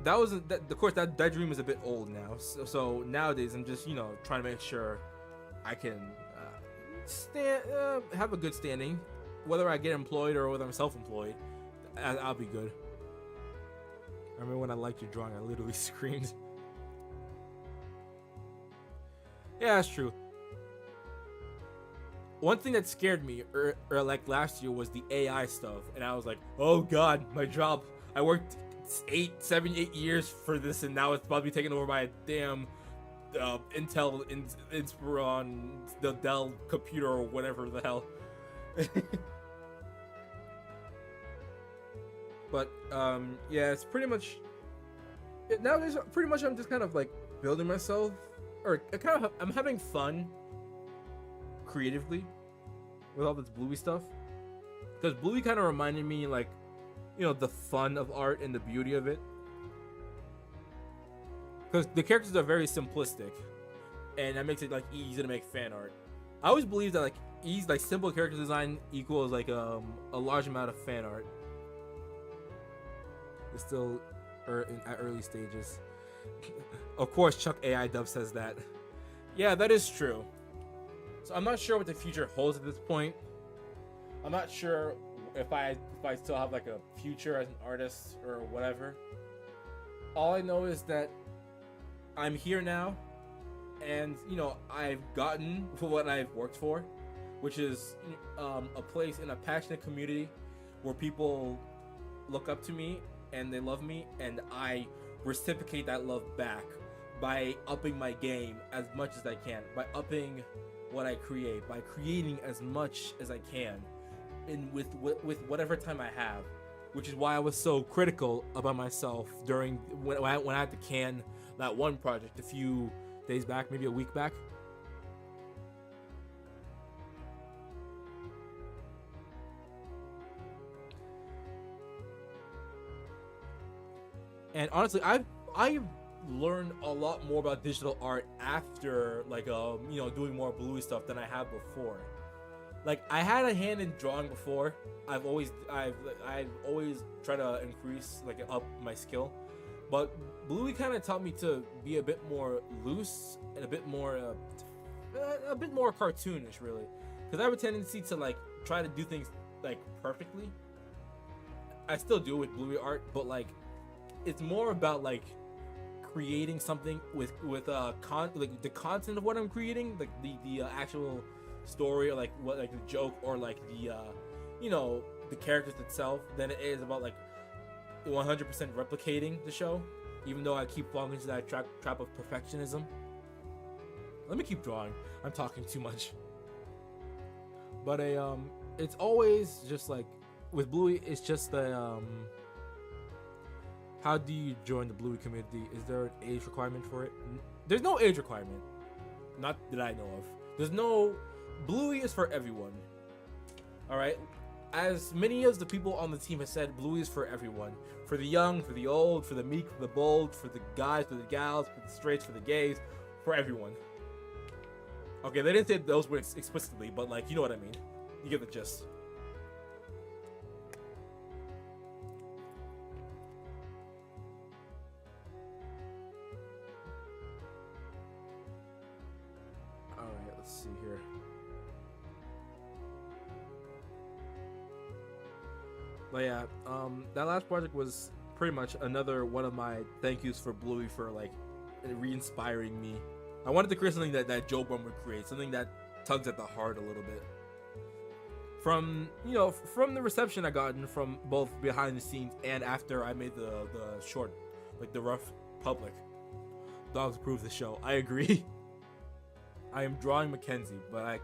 That wasn't that. Of course, that dream is a bit old now. So nowadays, I'm just trying to make sure I can have a good standing, whether I get employed or whether I'm self-employed. I'll be good. I remember when I liked your drawing, I literally screamed. Yeah, that's true. One thing that scared me, or like last year, was the AI stuff, and I was like, oh god, my job. I worked 8 years for this, and now it's about to be taken over by a damn Intel Inspiron, the Dell computer or whatever the hell. But yeah, it's pretty much nowadays. Pretty much, I'm just kind of like building myself, or I'm having fun creatively with all this Bluey stuff, because Bluey kind of reminded me like the fun of art and the beauty of it, because the characters are very simplistic, and that makes it like easy to make fan art. I always believe that like simple character design equals like a large amount of fan art. It's still at early stages. Of course, Chuck AI Dub says that. Yeah, that is true. So I'm not sure what the future holds at this point. I'm not sure if I still have like a future as an artist or whatever. All I know is that I'm here now, and I've gotten what I've worked for, which is a place in a passionate community where people look up to me and they love me, and I reciprocate that love back by upping my game as much as I can, by upping what I create, by creating as much as I can with whatever time I have, which is why I was so critical about myself during when I had to can that one project a few days back, maybe a week back. And honestly, I've learned a lot more about digital art after like doing more Bluey stuff than I have before. Like, I had a hand in drawing before. I've always tried to increase up my skill, but Bluey kind of taught me to be a bit more loose and a bit more cartoonish, really, because I have a tendency to like try to do things like perfectly. I still do with Bluey art, but like it's more about like creating something with the content of what I'm creating, like the actual story, or like what, like the joke, or like the the characters itself, than it is about like 100% replicating the show, even though I keep falling into that trap of perfectionism. Let me keep drawing. I'm talking too much. But it's always just like with Bluey, it's just the how do you join the Bluey community? Is there an age requirement for it? There's no age requirement, not that I know of. There's no Bluey is for everyone. All right. As many as the people on the team have said, Bluey is for everyone. For the young, for the old, for the meek, for the bold, for the guys, for the gals, for the straights, for the gays, for everyone. Okay, they didn't say those words explicitly, but like, you know what I mean. You get the gist. Alright, let's see here. But yeah, that last project was pretty much another one of my thank yous for Bluey for like re-inspiring me. I wanted to create something that Joe Bum would create, something that tugs at the heart a little bit. From from the reception I gotten from both behind the scenes and after I made the short, like the rough public, dogs approve the show. I agree. I am drawing Mackenzie, but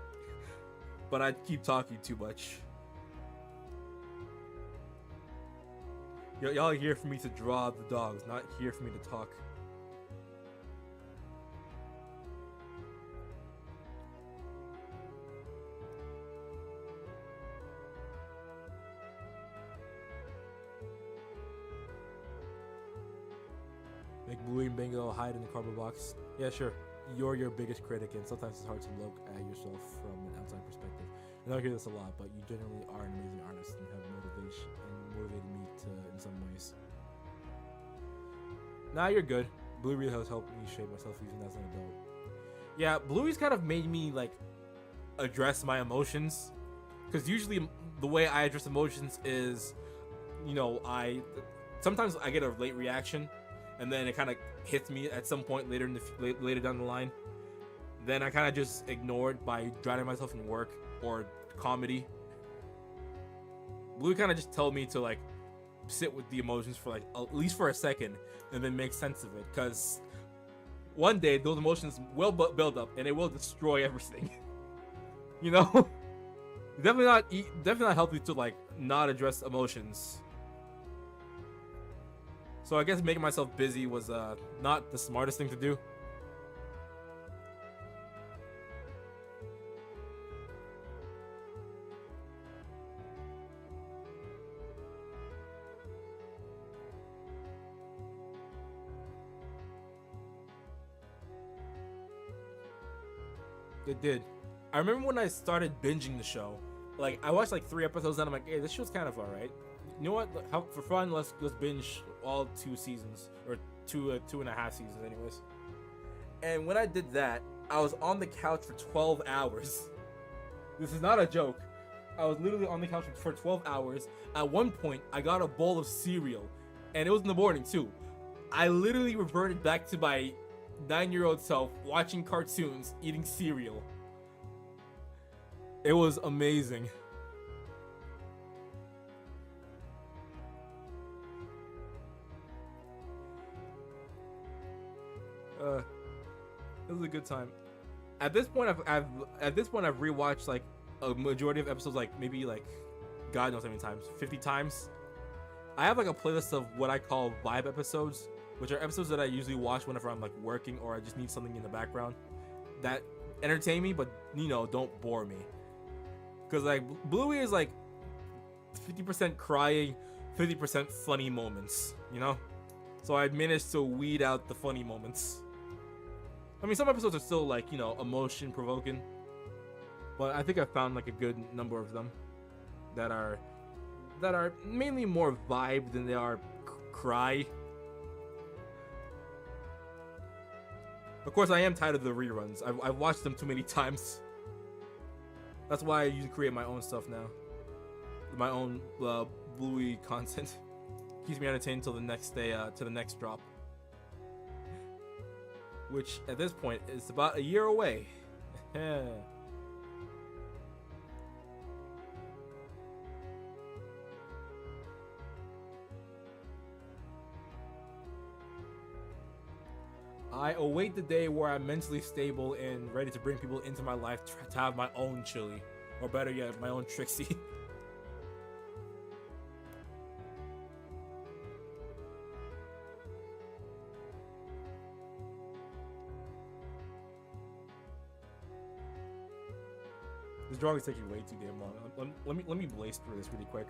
I keep talking too much. Y'all are here for me to draw the dogs, not here for me to talk. Make Bluey and Bingo hide in the cardboard box. Yeah, sure. You're your biggest critic, and sometimes it's hard to look at yourself from an outside perspective. And I hear this a lot, but you generally are an amazing artist and have motivation and motivated me to in some ways. Nah, you're good. Bluey really has helped me shape myself even as an adult. Yeah, Bluey's kind of made me like address my emotions, because usually the way I address emotions is, sometimes I get a late reaction, and then it kind of hits me at some point later later down the line. Then I kind of just ignore it by drowning myself in work or comedy. Bluey kind of just told me to like sit with the emotions for like at least for a second and then make sense of it, because one day those emotions will build up and it will destroy everything. Definitely not healthy to like not address emotions. So I guess making myself busy was not the smartest thing to do. It did. I remember when I started binging the show, like I watched like 3 episodes and I'm like, hey, this show's kind of alright. You know what? For fun, let's binge all 2 seasons, or 2.5 seasons, anyways. And when I did that, I was on the couch for 12 hours. This is not a joke. I was literally on the couch for 12 hours. At one point, I got a bowl of cereal, and it was in the morning too. I literally reverted back to my 9-year-old self, watching cartoons, eating cereal. It was amazing. It was a good time. At this point, I've rewatched like a majority of episodes, like maybe like God knows how many times, 50 times. I have like a playlist of what I call vibe episodes, which are episodes that I usually watch whenever I'm like working or I just need something in the background that entertain me, but don't bore me. Because like Bluey is like 50% crying, 50% funny moments, So I managed to weed out the funny moments. I mean, some episodes are still like, emotion provoking, but I think I found like a good number of them that are mainly more vibe than they are cry. Of course, I am tired of the reruns. I've watched them too many times. That's why I usually create my own stuff now. My own Bluey content. Keeps me entertained till the next day, to the next drop. Which, at this point, is about a year away. I await the day where I'm mentally stable and ready to bring people into my life to have my own Chili. Or better yet, my own Trixie. This drawing is taking way too damn long. Let me blaze through this really quick.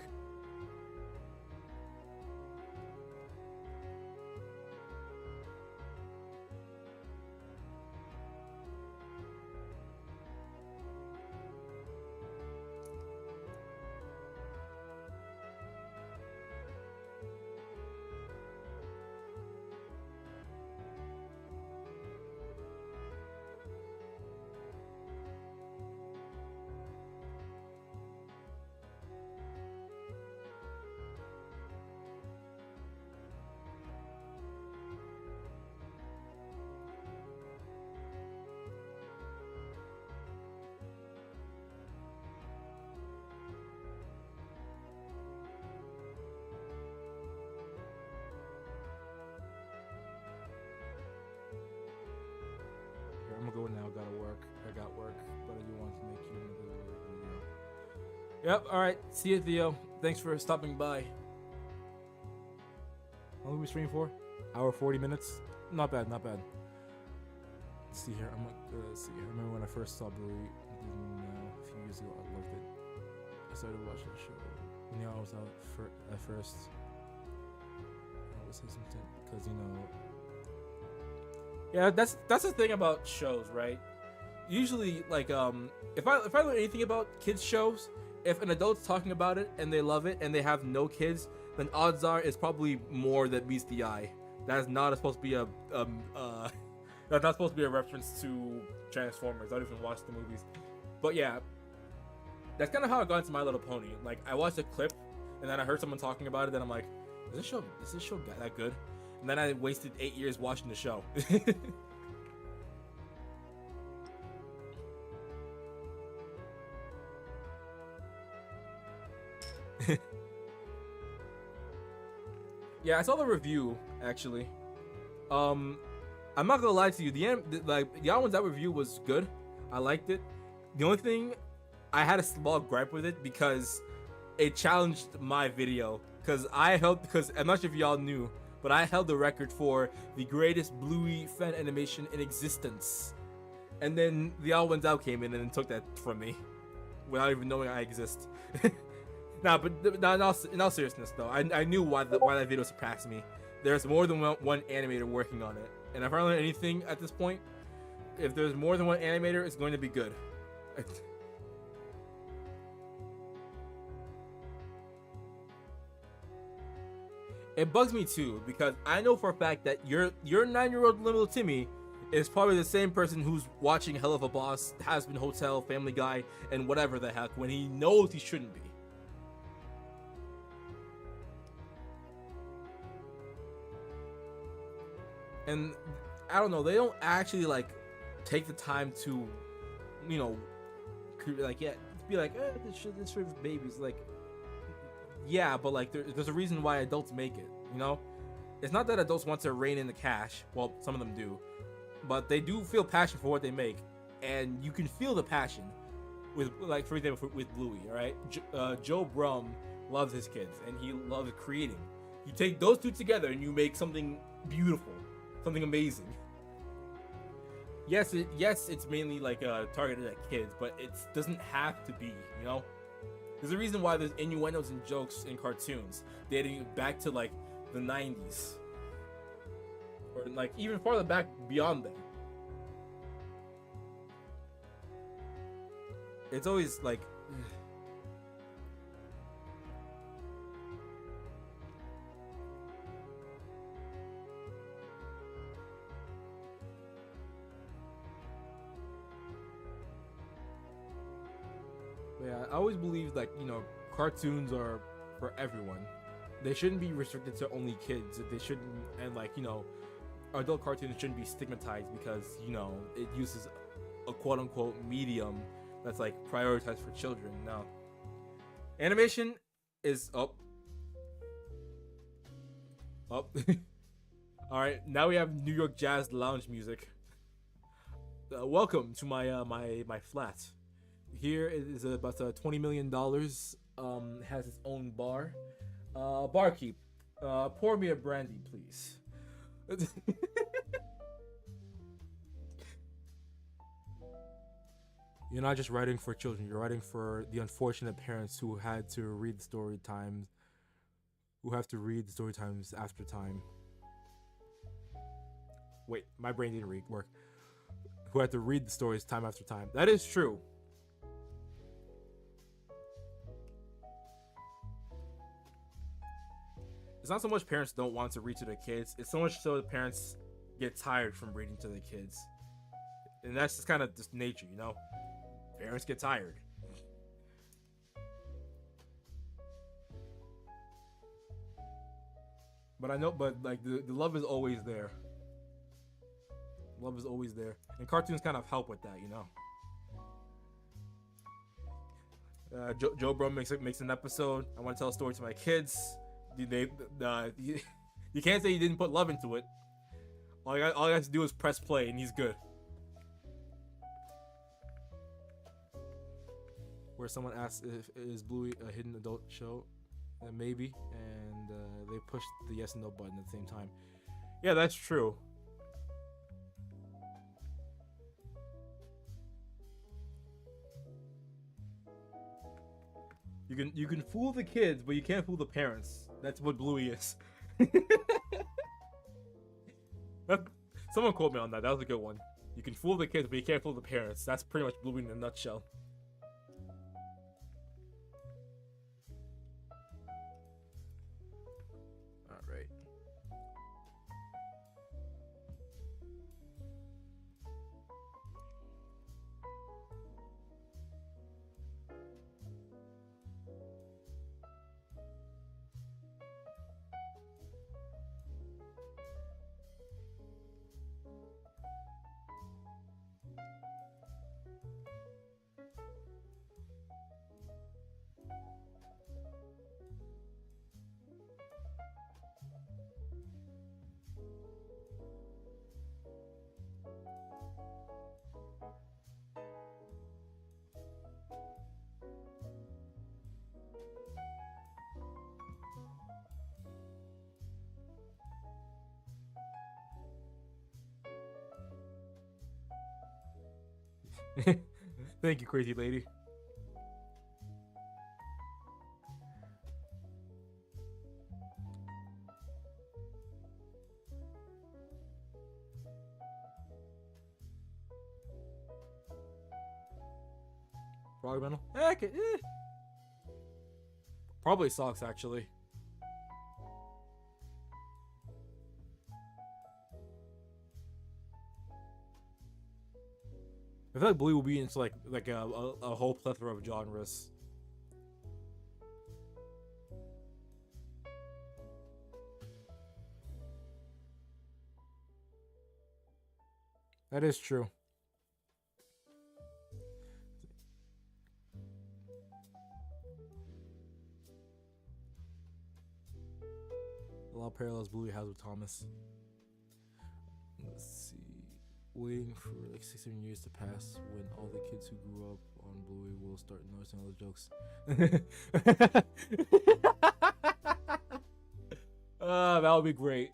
I'm gonna go now. Gotta work. I got work, but I do want to make you another video. Yep. All right. See you, Theo. Thanks for stopping by. How long are we streaming for? Hour 40 minutes. Not bad. Not bad. Let's see here. I'm gonna see here. I remember when I first saw Bluey. A few years ago. I loved it. I started watching the show. You know, I was out at first. I was hesitant because yeah, that's the thing about shows, right? Usually, like, if I learn anything about kids shows, if an adult's talking about it and they love it and they have no kids, then odds are it's probably more that meets the eye. That is not supposed to be that's not supposed to be a reference to Transformers. I don't even watch the movies, but yeah, that's kind of how I got into My Little Pony. Like, I watched a clip and then I heard someone talking about it, then I'm like, is this show that good? And then I wasted 8 years watching the show. Yeah, I saw the review actually. I'm not gonna lie to you. The other one's that review was good. I liked it. The only thing, I had a small gripe with it because it challenged my video. Because I'm not sure if y'all knew, but I held the record for the greatest Bluey fan animation in existence. And then the All Ones Out came in and took that from me without even knowing I exist. Nah, but in all seriousness though, I knew why that video surpassed me. There's more than one animator working on it. And if I learn anything at this point, if there's more than one animator, it's going to be good. It bugs me too, because I know for a fact that your 9-year-old little Timmy is probably the same person who's watching Hell of a Boss, Has Been Hotel, Family Guy, and whatever the heck when he knows he shouldn't be. And I don't know, they don't actually like take the time to, like, yeah, be like, this for babies, like. Yeah, but like there's a reason why adults make it, It's not that adults want to rein in the cash. Well, some of them do. But they do feel passion for what they make. And you can feel the passion with, like, for example, with Bluey, all right? Joe Brum loves his kids and he loves creating. You take those two together and you make something beautiful, something amazing. Yes, it's mainly like targeted at kids, but it doesn't have to be, There's a reason why there's innuendos and jokes in cartoons dating back to like the 90s. Or like even farther back beyond that. It's always like yeah, I always believe like, cartoons are for everyone. They shouldn't be restricted to only kids. They shouldn't, and like, adult cartoons shouldn't be stigmatized because, it uses a quote unquote medium that's like prioritized for children. No. Animation is up. Alright, now we have New York Jazz lounge music. Welcome to my my flat. Here it is about $20 million. Has its own bar. Barkeep, pour me a brandy, please. You're not just writing for children. You're writing for the unfortunate parents who had to read the story times, who have to read the story times after time. Wait, my brain didn't work. Who had to read the stories time after time. That is true. It's not so much parents don't want to read to their kids. It's so much so the parents get tired from reading to their kids. And that's just kind of just nature, you know? Parents get tired. But I know, but like the love is always there. Love is always there. And cartoons kind of help with that, you know? Joe Bro makes an episode. I want to tell a story to my kids. You can't say he didn't put love into it. All he has to do is press play, and he's good. Where someone asks if is Bluey a hidden adult show, maybe, and they push the yes and no button at the same time. Yeah, that's true. You can fool the kids, but you can't fool the parents. That's what Bluey is. Someone quote me on that. That was a good one. You can fool the kids, but you can't fool the parents. That's pretty much Bluey in a nutshell. All right. Thank you, crazy lady. Frog Mental? Okay. Probably socks, actually. I feel like Bluey will be into like a whole plethora of genres. That is true. A lot of parallels Bluey has with Thomas. Let's see. Waiting for like 6 years to pass when all the kids who grew up on Bluey will start noticing all the jokes. That would be great.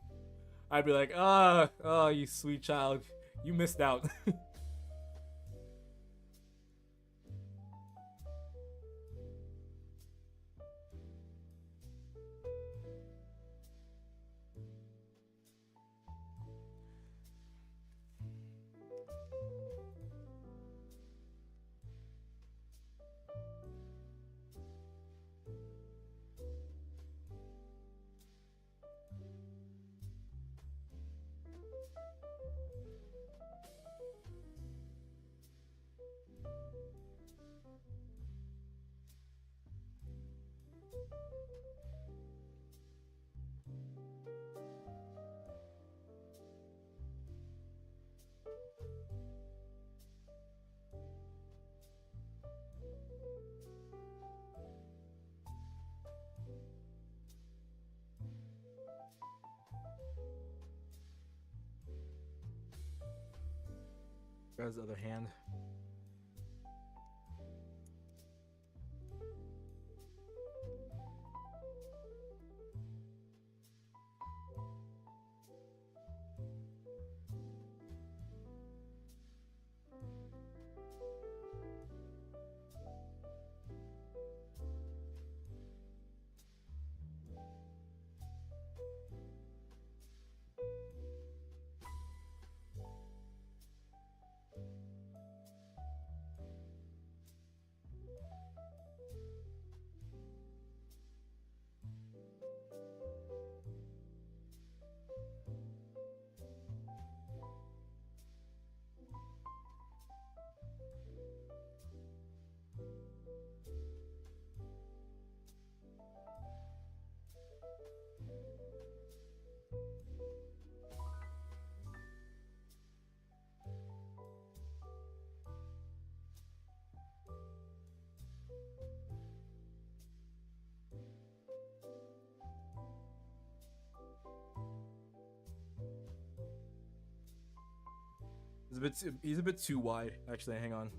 I'd be like, oh, you sweet child, you missed out. Grabs the other hand. he's a bit too wide. Actually, hang on.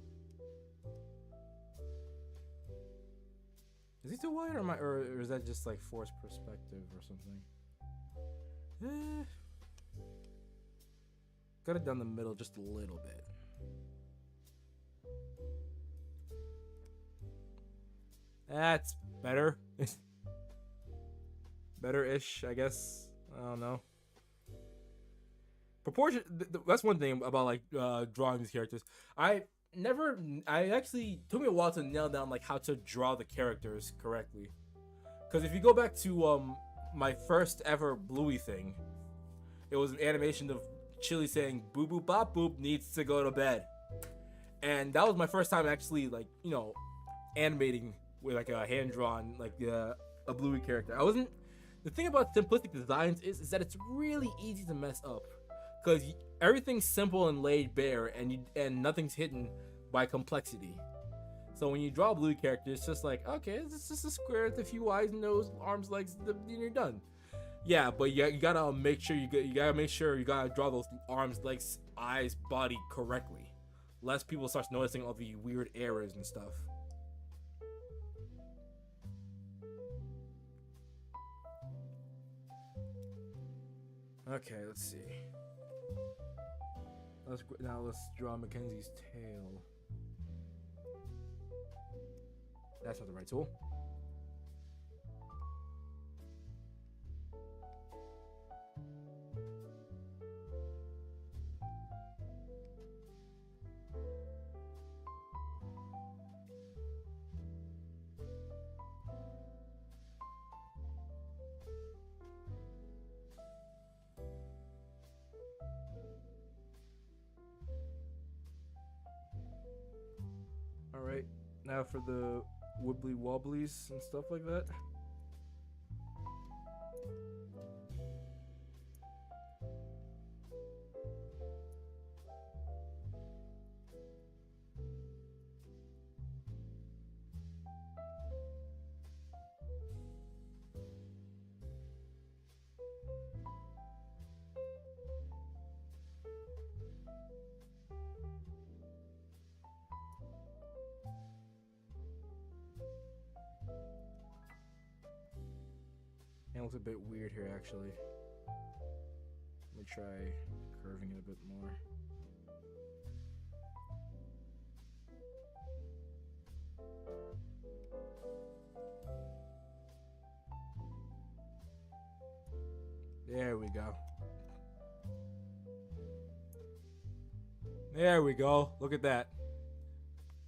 Is he too wide, or is that just like forced perspective or something? Got it down the middle just a little bit. That's better. Better-ish, I guess. I don't know. Proportion. That's one thing about like drawing these characters. I actually took me a while to nail down like how to draw the characters correctly. Because if you go back to my first ever Bluey thing, it was an animation of Chili saying "Boo Boo Bop Boop needs to go to bed," and that was my first time actually like animating with like a hand drawn like a Bluey character. I wasn't. The thing about simplistic designs is that it's really easy to mess up. Because everything's simple and laid bare, and nothing's hidden by complexity. So when you draw a Bluey character, it's just like, okay, it's just a square with a few eyes, nose, arms, legs, and you're done. Yeah, but you gotta make sure you gotta draw those arms, legs, eyes, body correctly, lest people start noticing all the weird errors and stuff. Okay, let's see. Let's draw Mackenzie's tail. That's not the right tool. Alright, now for the wibbly wobblies and stuff like that. It looks a bit weird here, actually. Let me try curving it a bit more. There we go. There we go. Look at that.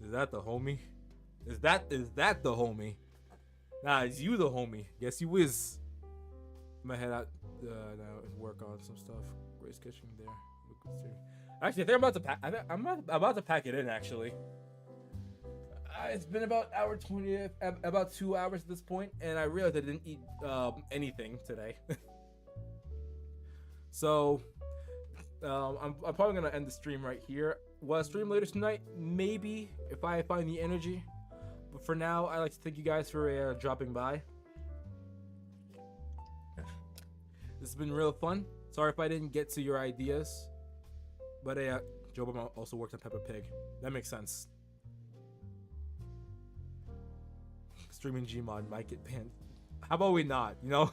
Is that the homie? Is that the homie? Nah, it's you the homie. Guess you is. I'm gonna head out now and work on some stuff. Great sketching there. Actually, I think I'm about to pack it in. Actually, it's been about hour 20, about 2 hours at this point, and I realized I didn't eat anything today. So I'm probably gonna end the stream right here. Will I stream later tonight? Maybe, if I find the energy. But for now, I'd like to thank you guys for dropping by. This has been real fun. Sorry if I didn't get to your ideas. But Joe Bum also worked on Peppa Pig. That makes sense. Streaming Gmod might get banned. How about we not, you know?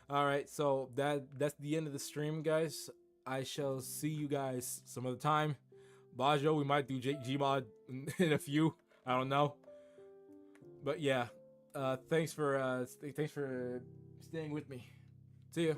Alright, so that's the end of the stream, guys. I shall see you guys some other time. Bajo, we might do Gmod in a few. I don't know. But yeah. Thanks for staying with me. See ya.